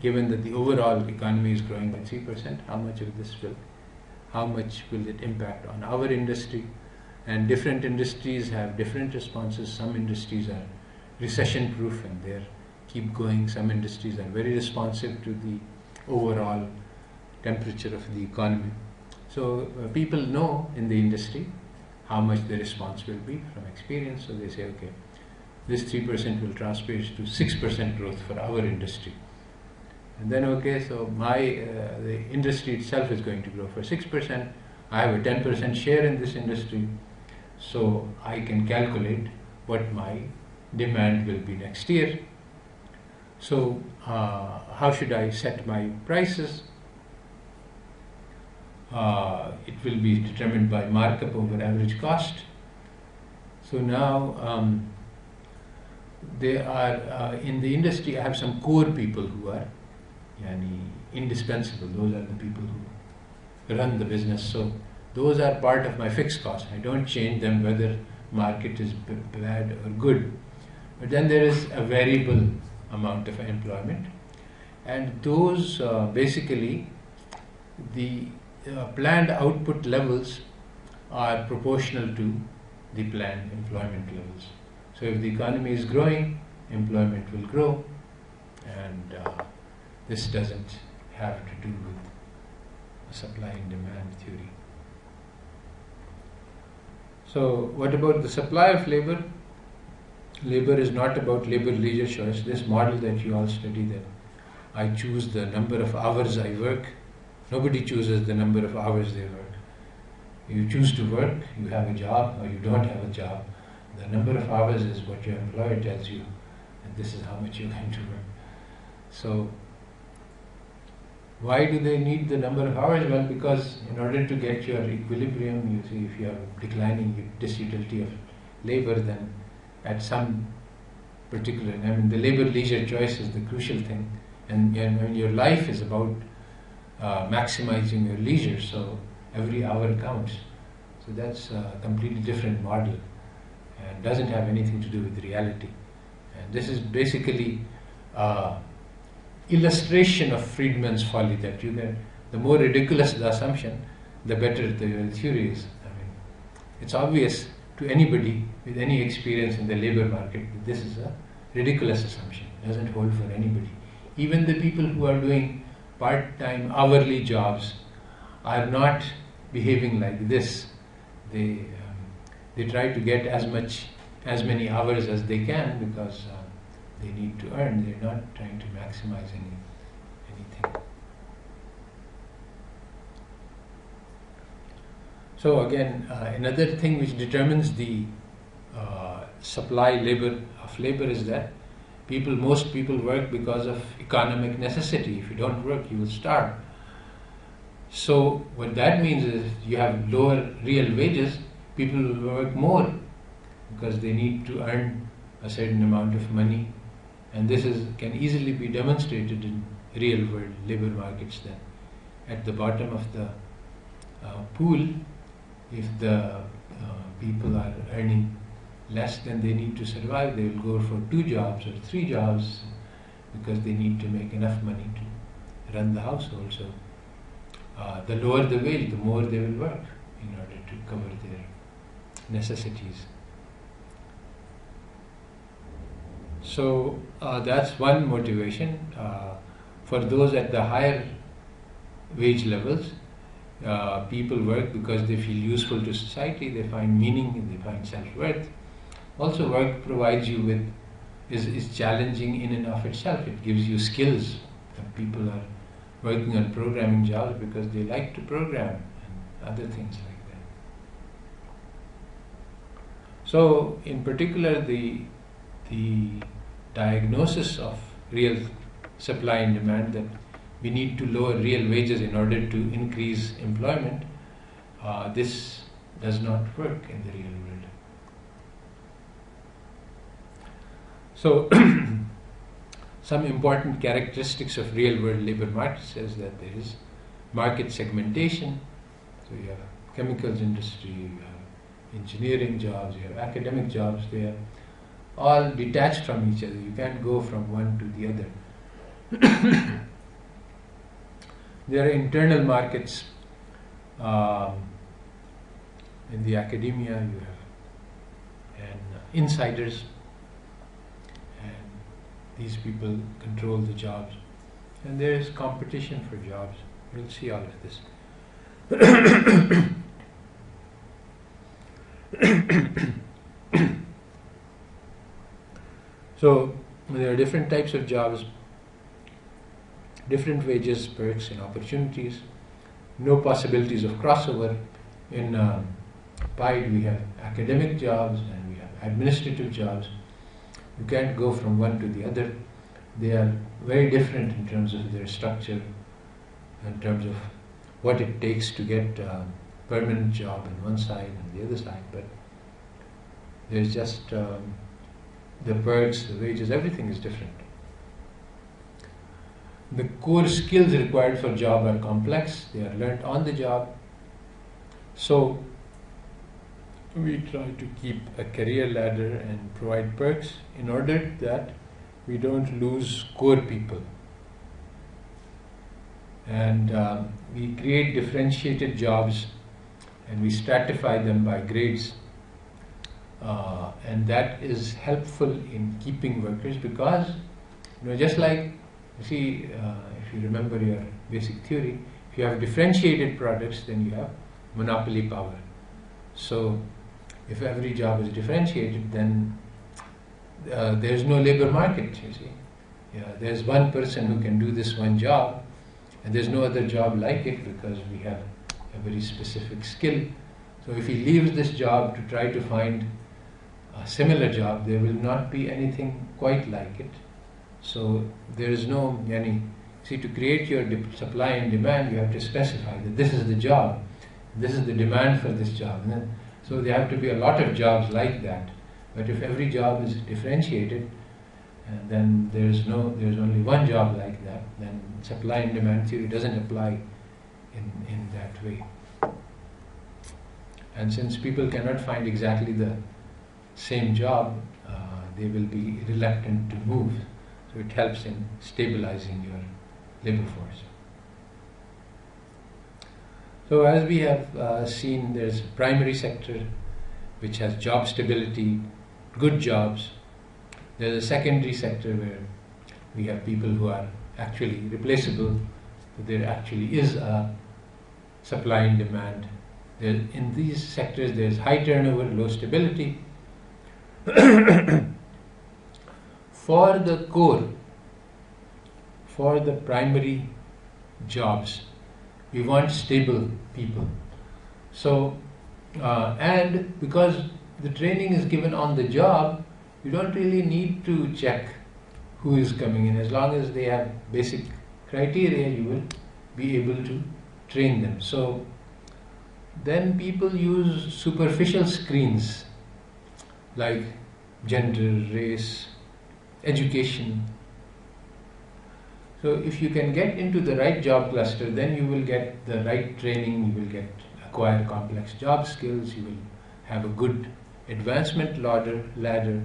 given that the overall economy is growing by 3%, how much will it impact on our industry? And different industries have different responses. Some industries are recession proof and they keep going. Some industries are very responsive to the overall temperature of the economy. So people know in the industry how much the response will be from experience. So they say, okay, this 3% will translate to 6% growth for our industry. And then, okay, so the industry itself is going to grow for 6%. I have a 10% share in this industry. So I can calculate what my demand will be next year. So how should I set my prices? It will be determined by markup over average cost. So now there are in the industry, I have some core people who are indispensable. Those are the people who run the business. So those are part of my fixed cost. I don't change them whether market is bad or good. But then there is a variable amount of employment, and those basically the planned output levels are proportional to the planned employment levels. So if the economy is growing, employment will grow, and this doesn't have to do with a supply and demand theory. So what about the supply of labor? Labor is not about labor leisure choice. This model that you all study, that I choose the number of hours I work. Nobody chooses the number of hours they work. You choose to work, you have a job, or you don't have a job. The number of hours is what your employer tells you, and this is how much you're going to work. So why do they need the number of hours? Well, because in order to get your equilibrium, you see, if you have declining disutility of labor, then at some particular, the labor leisure choice is the crucial thing, and your life is about maximizing your leisure, so every hour counts. So that's a completely different model and doesn't have anything to do with reality. And this is basically illustration of Friedman's folly, that the more ridiculous the assumption, the better the theory is. It's obvious to anybody with any experience in the labor market that this is a ridiculous assumption. It doesn't hold for anybody. Even the people who are doing part-time hourly jobs are not behaving like this. They try to get as many hours as they can because they need to earn. They're not trying to maximize anything. So again, another thing which determines the supply of labor is that most people work because of economic necessity. If you don't work, you will starve. So what that means is you have lower real wages, people will work more because they need to earn a certain amount of money, and this can easily be demonstrated in real world labor markets. That at the bottom of the pool, if the people are earning less than they need to survive, they will go for 2 jobs or 3 jobs because they need to make enough money to run the household. So the lower the wage, the more they will work in order to cover their necessities. So that's one motivation. For those at the higher wage levels, people work because they feel useful to society, they find meaning, and they find self-worth. Also, work provides you with, is challenging in and of itself. It gives you skills. People are working on programming jobs because they like to program and other things like that. So, in particular, the diagnosis of real supply and demand, that we need to lower real wages in order to increase employment, this does not work in the real world. So, some important characteristics of real-world labor markets is that there is market segmentation. So you have chemicals industry, you have engineering jobs, you have academic jobs. They are all detached from each other. You can't go from one to the other. There are internal markets. In the academia, you have insiders, and these people control the jobs. And there is competition for jobs. We'll see all of this. So there are different types of jobs, different wages, perks, and opportunities. No possibilities of crossover. In PIDE we have academic jobs and we have administrative jobs. You can't go from one to the other. They are very different in terms of their structure, in terms of what it takes to get a permanent job on one side and the other side. But there's just the perks, the wages, everything is different. The core skills required for job are complex. They are learnt on the job. So we try to keep a career ladder and provide perks in order that we don't lose core people. And we create differentiated jobs and we stratify them by grades. And that is helpful in keeping workers because, just like, you see, if you remember your basic theory, if you have differentiated products, then you have monopoly power. So if every job is differentiated, then there's no labor market, you see. There's one person who can do this one job, and there's no other job like it because we have a very specific skill. So if he leaves this job to try to find a similar job, there will not be anything quite like it. So there is no, see, to create your supply and demand, you have to specify that this is the job, this is the demand for this job. So there have to be a lot of jobs like that. But if every job is differentiated, then there's only one job like that, then supply and demand theory doesn't apply in that way. And since people cannot find exactly the same job, they will be reluctant to move. So it helps in stabilizing your labor force. So as we have seen, there's a primary sector which has job stability, good jobs. There's a secondary sector where we have people who are actually replaceable. So there actually is a supply and demand. In these sectors there's high turnover, low stability. For the core, for the primary jobs, we want stable people. So, and because the training is given on the job, you don't really need to check who is coming in. As long as they have basic criteria, you will be able to train them. So, then people use superficial screens like gender, race, education. So if you can get into the right job cluster, then you will get the right training, you will acquire complex job skills, you will have a good advancement ladder.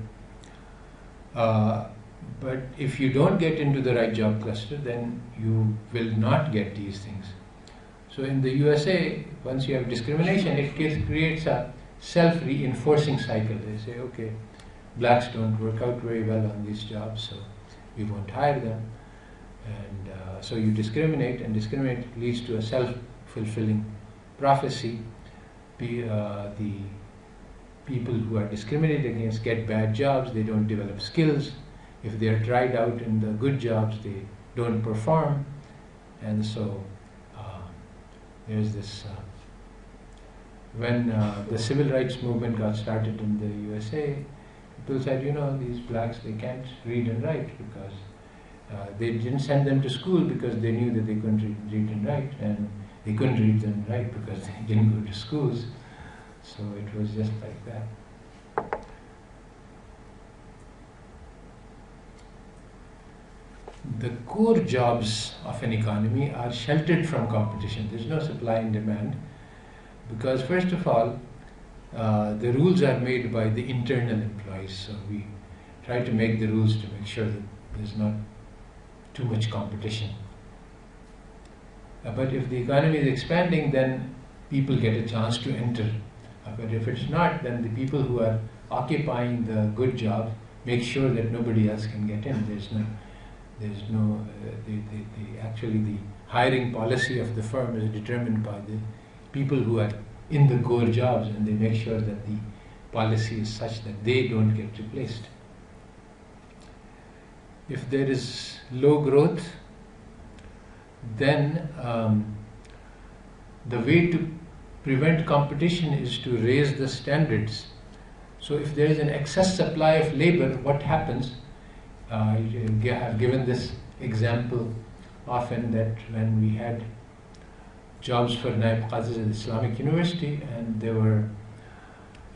But if you don't get into the right job cluster, then you will not get these things. So in the USA, once you have discrimination, it creates a self-reinforcing cycle. They say, okay, blacks don't work out very well on these jobs, so we won't hire them. And so you discriminate, and discriminate leads to a self-fulfilling prophecy. The people who are discriminated against get bad jobs, they don't develop skills. If they are tried out in the good jobs, they don't perform. And so there's this, when the civil rights movement got started in the USA, people said, these blacks, they can't read and write because they didn't send them to school because they knew that they couldn't read and write, and they couldn't read and write because they didn't go to schools. So it was just like that. the core jobs of an economy are sheltered from competition. There's no supply and demand because, first of all, the rules are made by the internal employees. So we try to make the rules to make sure that there's not too much competition. But if the economy is expanding, then people get a chance to enter. But if it's not, then the people who are occupying the good job make sure that nobody else can get in. Actually the hiring policy of the firm is determined by the people who are in the core jobs, and they make sure that the policy is such that they don't get replaced. If there is low growth, then the way to prevent competition is to raise the standards. So if there is an excess supply of labor, what happens? I've given this example often, that when we had jobs for Naib Qazis at Islamic University and there were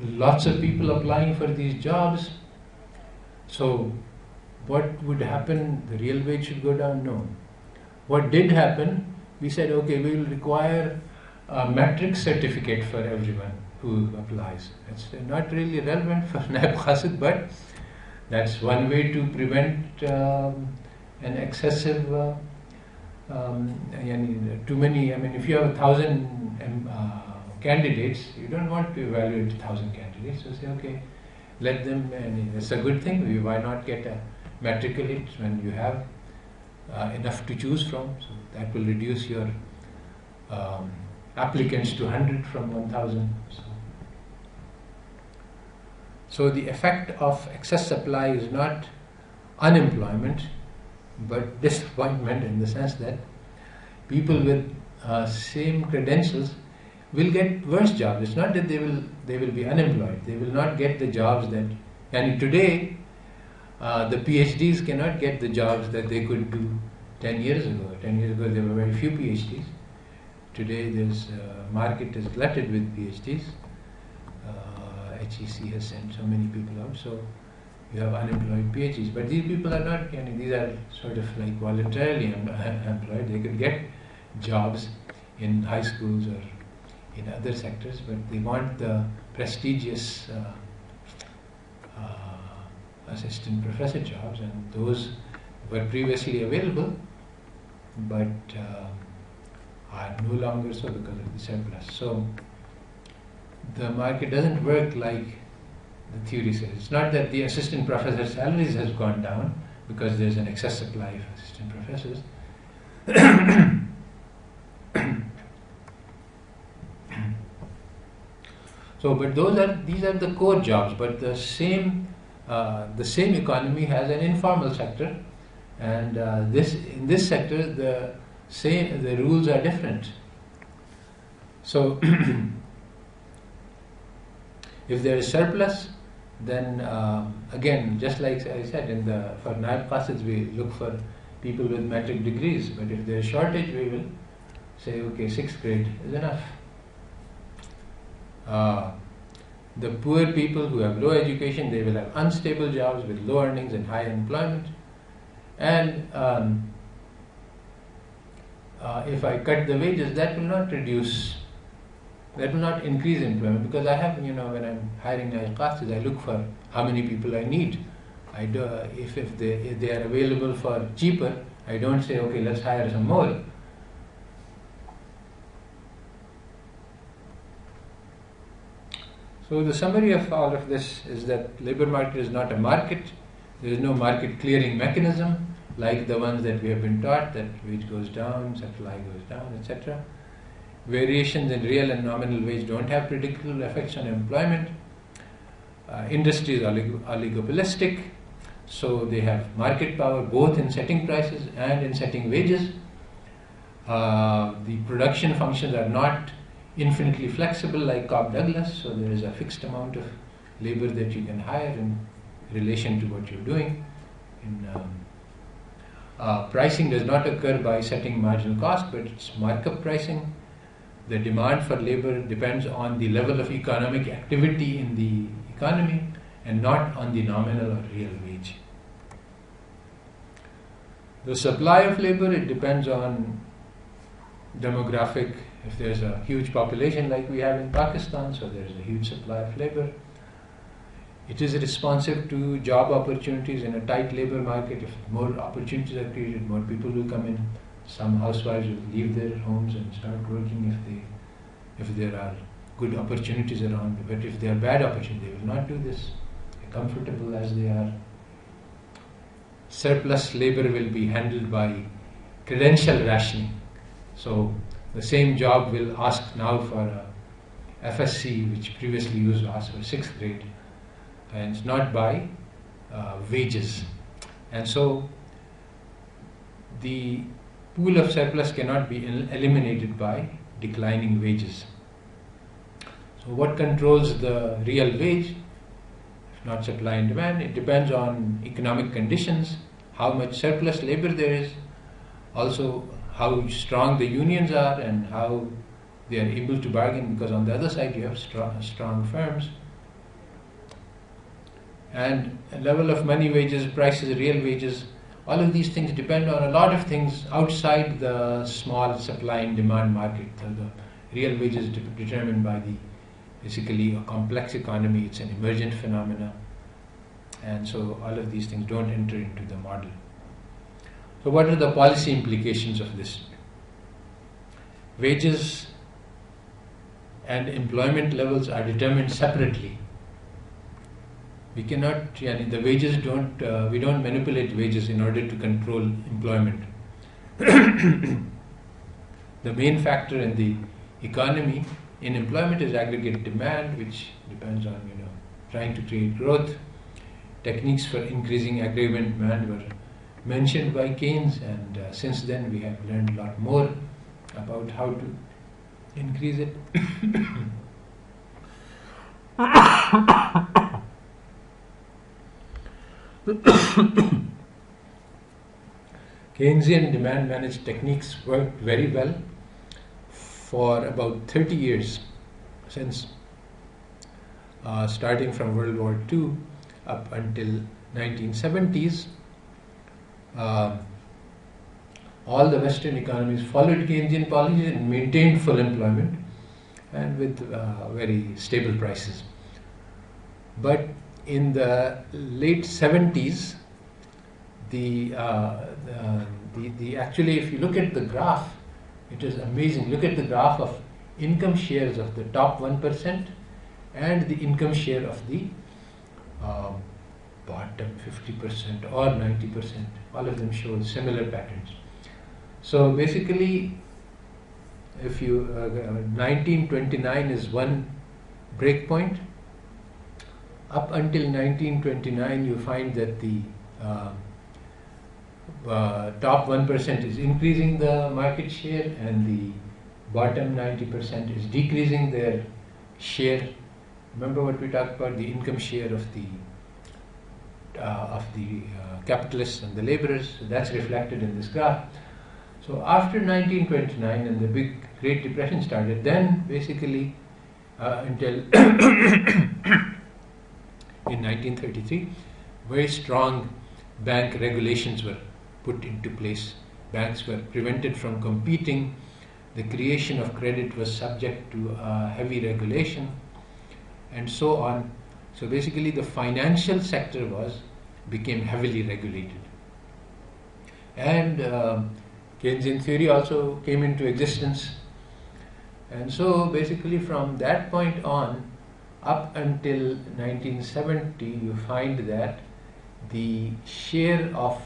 lots of people applying for these jobs, so what would happen? The real wage should go down? No. What did happen? We said, okay, we will require a metric certificate for everyone who applies. It's not really relevant for Naib Qasid, but that's one way to prevent an excessive, too many. I mean, if you have 1,000 candidates, you don't want to evaluate 1,000 candidates. So say, okay, let them, and it's a good thing. Why not get a matriculate when you have enough to choose from? So that will reduce your applicants to 100 from 1,000. So the effect of excess supply is not unemployment, but disappointment, in the sense that people with same credentials will get worse jobs. It's not that they will be unemployed. They will not get the jobs that. And today, the PhDs cannot get the jobs that they could do 10 years ago. 10 years ago, there were very few PhDs. Today, this market is glutted with PhDs. HEC has sent so many people out, so you have unemployed PhDs. But these people are not, these are sort of like voluntarily employed. They could get jobs in high schools or in other sectors, but they want the prestigious assistant professor jobs, and those were previously available, but are no longer so because of the surplus. So the market doesn't work like the theory says. It's not that the assistant professor salaries has gone down because there's an excess supply of assistant professors. So, but these are the core jobs. But the same economy has an informal sector, and in this sector the rules are different. So if there is surplus, then again, just like I said, for Naib Qasids we look for people with metric degrees, but if there is shortage, we will say, okay, 6th grade is enough. The poor people who have low education, they will have unstable jobs with low earnings and high unemployment. And if I cut the wages, that will not increase employment, because I have, when I'm hiring Naib Qasids, I look for how many people I need. If they are available for cheaper, I don't say, okay, let's hire some more. So the summary of all of this is that labor market is not a market. There is no market clearing mechanism like the ones that we have been taught, that wage goes down, supply goes down, etc. Variations in real and nominal wage don't have predictable effects on employment. Industry is oligopolistic, so they have market power both in setting prices and in setting wages. The production functions are not infinitely flexible like Cobb-Douglas, so there is a fixed amount of labor that you can hire in relation to what you're doing. Pricing does not occur by setting marginal cost, but it's markup pricing. The demand for labor depends on the level of economic activity in the economy and not on the nominal or real wage. The supply of labor, it depends on demographic. If there's a huge population like we have in Pakistan, so there's a huge supply of labor. It is responsive to job opportunities in a tight labor market. If more opportunities are created, more people will come in. Some housewives will leave their homes and start working if there are good opportunities around. But if there are bad opportunities, they will not do this. They're comfortable as they are. Surplus labor will be handled by credential rationing. So the same job will ask now for a FSC, which previously used to ask for 6th grade, and it's not by wages. And so the pool of surplus cannot be eliminated by declining wages. So what controls the real wage? If not supply and demand, it depends on economic conditions, how much surplus labor there is, also how strong the unions are and how they are able to bargain, because on the other side you have strong firms. And level of money wages, prices, real wages, all of these things depend on a lot of things outside the small supply and demand market. The real wages determined by basically a complex economy. It's an emergent phenomena, and so all of these things don't enter into the model. So what are the policy implications of this? Wages and employment levels are determined separately. We cannot, the wages we don't manipulate wages in order to control employment. The main factor in the economy, in employment, is aggregate demand, which depends on, trying to create growth. Techniques for increasing aggregate demand were mentioned by Keynes, and since then we have learned a lot more about how to increase it. Keynesian demand managed techniques worked very well for about 30 years, since starting from World War II up until 1970s. All the Western economies followed Keynesian policies and maintained full employment and with very stable prices. But in the late 70s, actually, if you look at the graph, it is amazing. Look at the graph of income shares of the top 1% and the income share of the bottom 50% or 90%. All of them show similar patterns. So basically, if you 1929 is one breakpoint. Up until 1929, you find that the top 1% is increasing the market share, and the bottom 90% is decreasing their share. Remember what we talked about, the income share of the capitalists and the laborers. So that's reflected in this graph. So after 1929 and the Great Depression started, then basically until in 1933, very strong bank regulations were put into place. Banks were prevented from competing. The creation of credit was subject to heavy regulation, and so on. So basically, the financial sector became heavily regulated. And Keynesian theory also came into existence. And so basically, from that point on, up until 1970, you find that the share of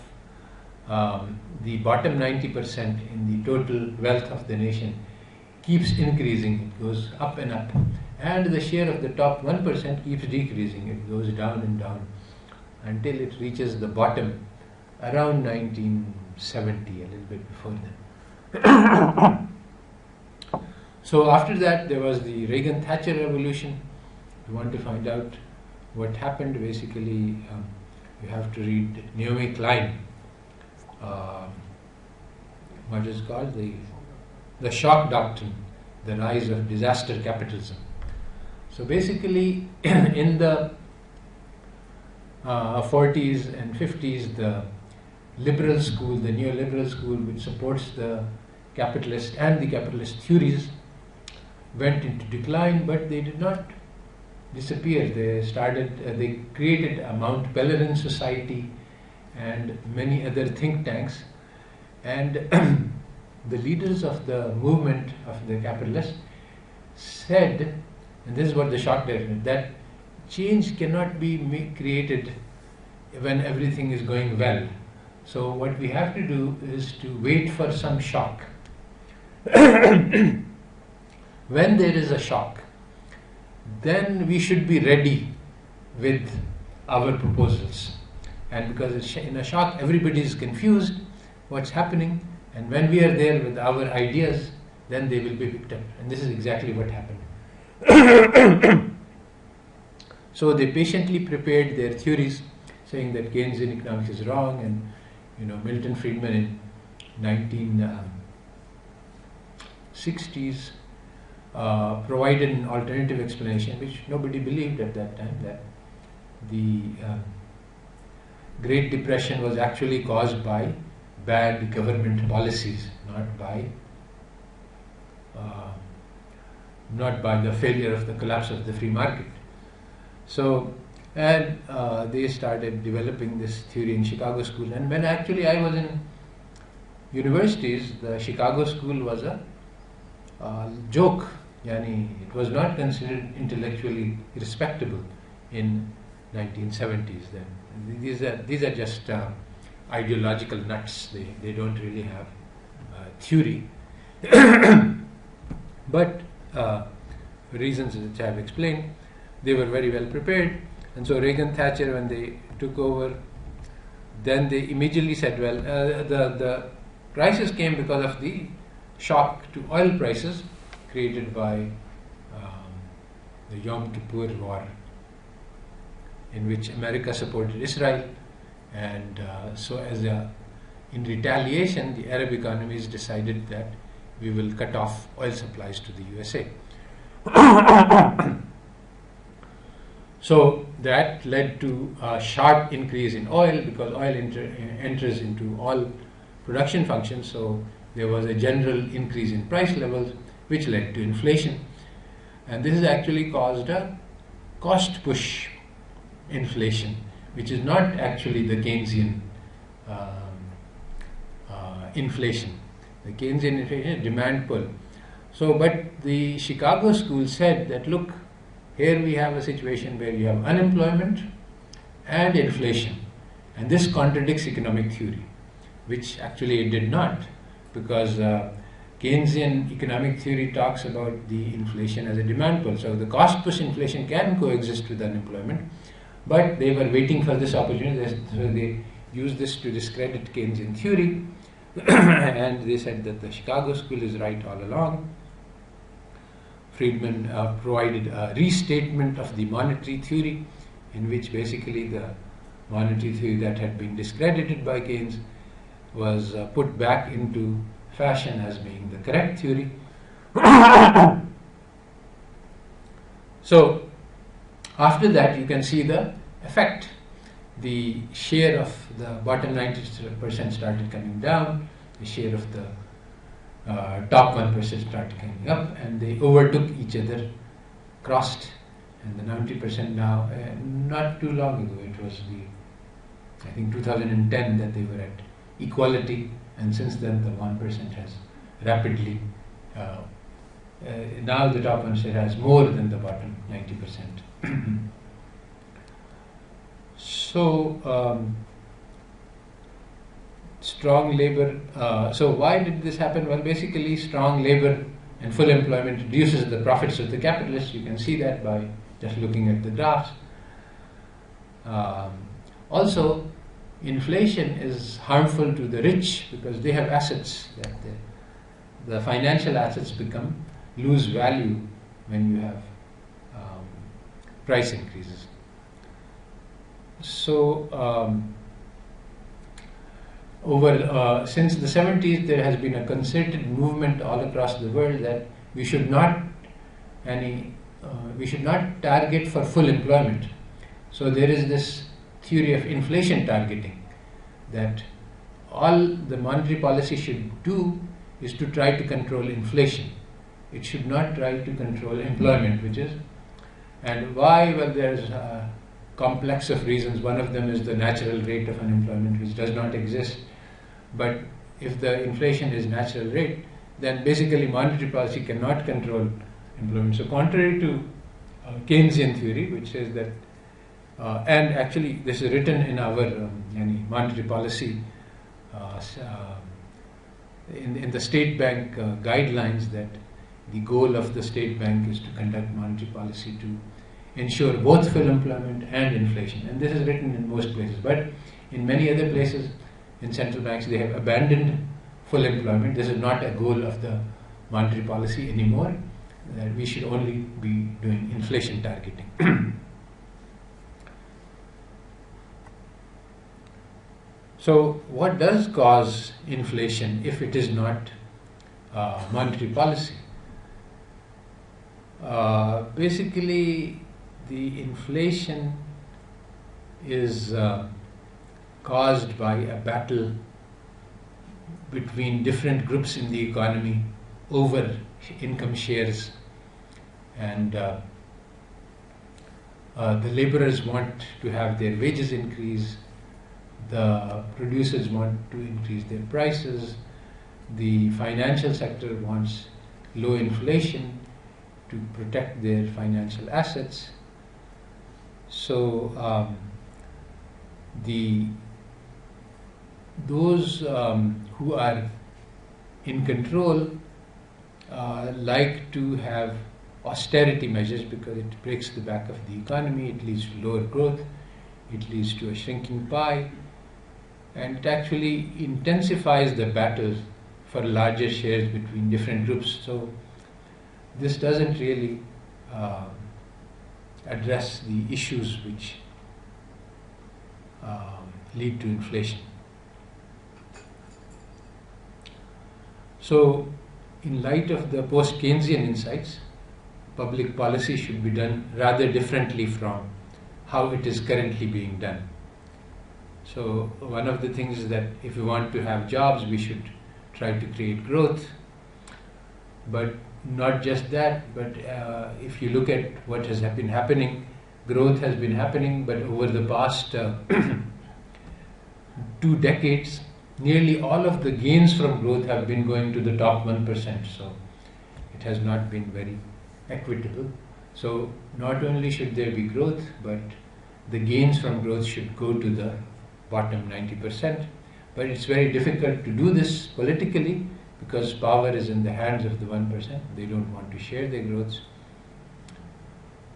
the bottom 90% in the total wealth of the nation keeps increasing. It goes up and up. And the share of the top 1% keeps decreasing. It goes down and down until it reaches the bottom around 1970, a little bit before then. So after that, there was the Reagan-Thatcher revolution. If you want to find out what happened, basically, you have to read Naomi Klein. What is called the shock doctrine, the rise of disaster capitalism. So basically, in the 40s and 50s, the liberal school, the neoliberal school, which supports the capitalist and the capitalist theories, went into decline, but they did not disappear. They created a Mount Pelerin Society and many other think tanks, and the leaders of the movement of the capitalists said, and this is what the shock directed, that change cannot be created when everything is going well. So what we have to do is to wait for some shock. When there is a shock, then we should be ready with our proposals. And because in a shock, everybody is confused what's happening, and when we are there with our ideas, then they will be picked up. And this is exactly what happened. So they patiently prepared their theories, saying that Keynesian economics is wrong, and Milton Friedman in 1960s provided an alternative explanation, which nobody believed at that time, that the Great Depression was actually caused by bad government policies, not by the failure of the collapse of the free market. So, and they started developing this theory in Chicago School. And when actually I was in universities, the Chicago School was a joke. It was not considered intellectually respectable in 1970s. Then these are just ideological nuts. They don't really have theory. But for reasons which I have explained, they were very well prepared. And so Reagan, Thatcher, when they took over, then they immediately said, well, the crisis came because of the shock to oil prices created by the Yom Kippur War, in which America supported Israel. And so in retaliation, the Arab economies decided that we will cut off oil supplies to the USA. So that led to a sharp increase in oil, because oil enters into all production functions. So there was a general increase in price levels, which led to inflation. And this has actually caused a cost push inflation, which is not actually the Keynesian inflation. The Keynesian inflation is demand pull. So, but the Chicago School said that, look, here we have a situation where you have unemployment and inflation, and this contradicts economic theory, which actually it did not, because Keynesian economic theory talks about the inflation as a demand pull. So the cost push inflation can coexist with unemployment, but they were waiting for this opportunity, so they used this to discredit Keynesian theory, and they said that the Chicago School is right all along. Friedman provided a restatement of the monetary theory, in which basically the monetary theory that had been discredited by Keynes was put back into fashion as being the correct theory. So after that, you can see the effect. The share of the bottom 90% started coming down, the share of the top 1% started coming up, and they overtook each other, crossed, and the 90% now, not too long ago, it was I think 2010 that they were at equality, and since then the 1% has rapidly, now the top 1% has more than the bottom 90%. So, strong labor, so why did this happen? Well, basically strong labor and full employment reduces the profits of the capitalists. You can see that by just looking at the graphs. Also, inflation is harmful to the rich because they have assets, that the financial assets lose value when you have price increases. So since the 70s, there has been a concerted movement all across the world that we should not target for full employment. So there is this theory of inflation targeting, that all the monetary policy should do is to try to control inflation. It should not try to control employment, which is, and why? Well, there's a complex of reasons. One of them is the natural rate of unemployment, which does not exist. But if the inflation is natural rate, then basically monetary policy cannot control employment. So contrary to Keynesian theory, which says that, and actually this is written in our monetary policy in the state bank guidelines, that the goal of the state bank is to conduct monetary policy to ensure both full employment and inflation. And this is written in most places. But in many other places, in central banks, they have abandoned full employment. This is not a goal of the monetary policy anymore. That we should only be doing inflation targeting. So, what does cause inflation if it is not monetary policy? Basically, the inflation is caused by a battle between different groups in the economy over income shares, and the laborers want to have their wages increase, the producers want to increase their prices, the financial sector wants low inflation to protect their financial assets. So those who are in control like to have austerity measures because it breaks the back of the economy, it leads to lower growth, it leads to a shrinking pie, and it actually intensifies the battle for larger shares between different groups. So this doesn't really address the issues which lead to inflation. So, in light of the post-Keynesian insights, public policy should be done rather differently from how it is currently being done. So, one of the things is that if we want to have jobs, we should try to create growth. But not just that, but if you look at what has been happening, growth has been happening, but over the past 2 decades, nearly all of the gains from growth have been going to the top 1%. So it has not been very equitable. So not only should there be growth, but the gains from growth should go to the bottom 90%. But it's very difficult to do this politically because power is in the hands of the 1%. They don't want to share their growths.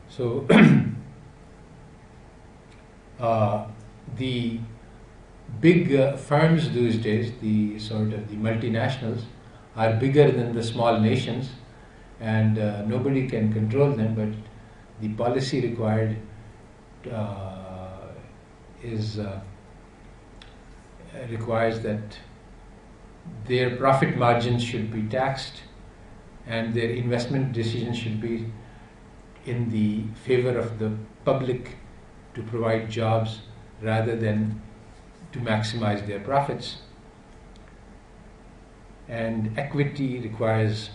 So the big firms these days, the sort of the multinationals, are bigger than the small nations, and nobody can control them, but the policy required requires that their profit margins should be taxed and their investment decisions should be in the favor of the public to provide jobs rather than to maximize their profits. And equity requires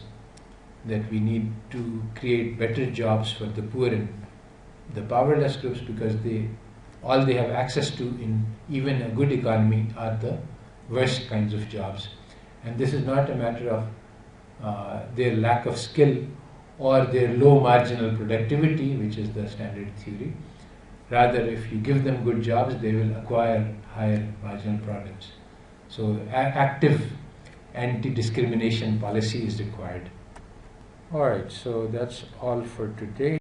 that we need to create better jobs for the poor and the powerless groups, because all they have access to in even a good economy are the worst kinds of jobs. And this is not a matter of their lack of skill or their low marginal productivity, which is the standard theory. Rather, if you give them good jobs, they will acquire higher marginal products. So active anti-discrimination policy is required. Alright, so that's all for today.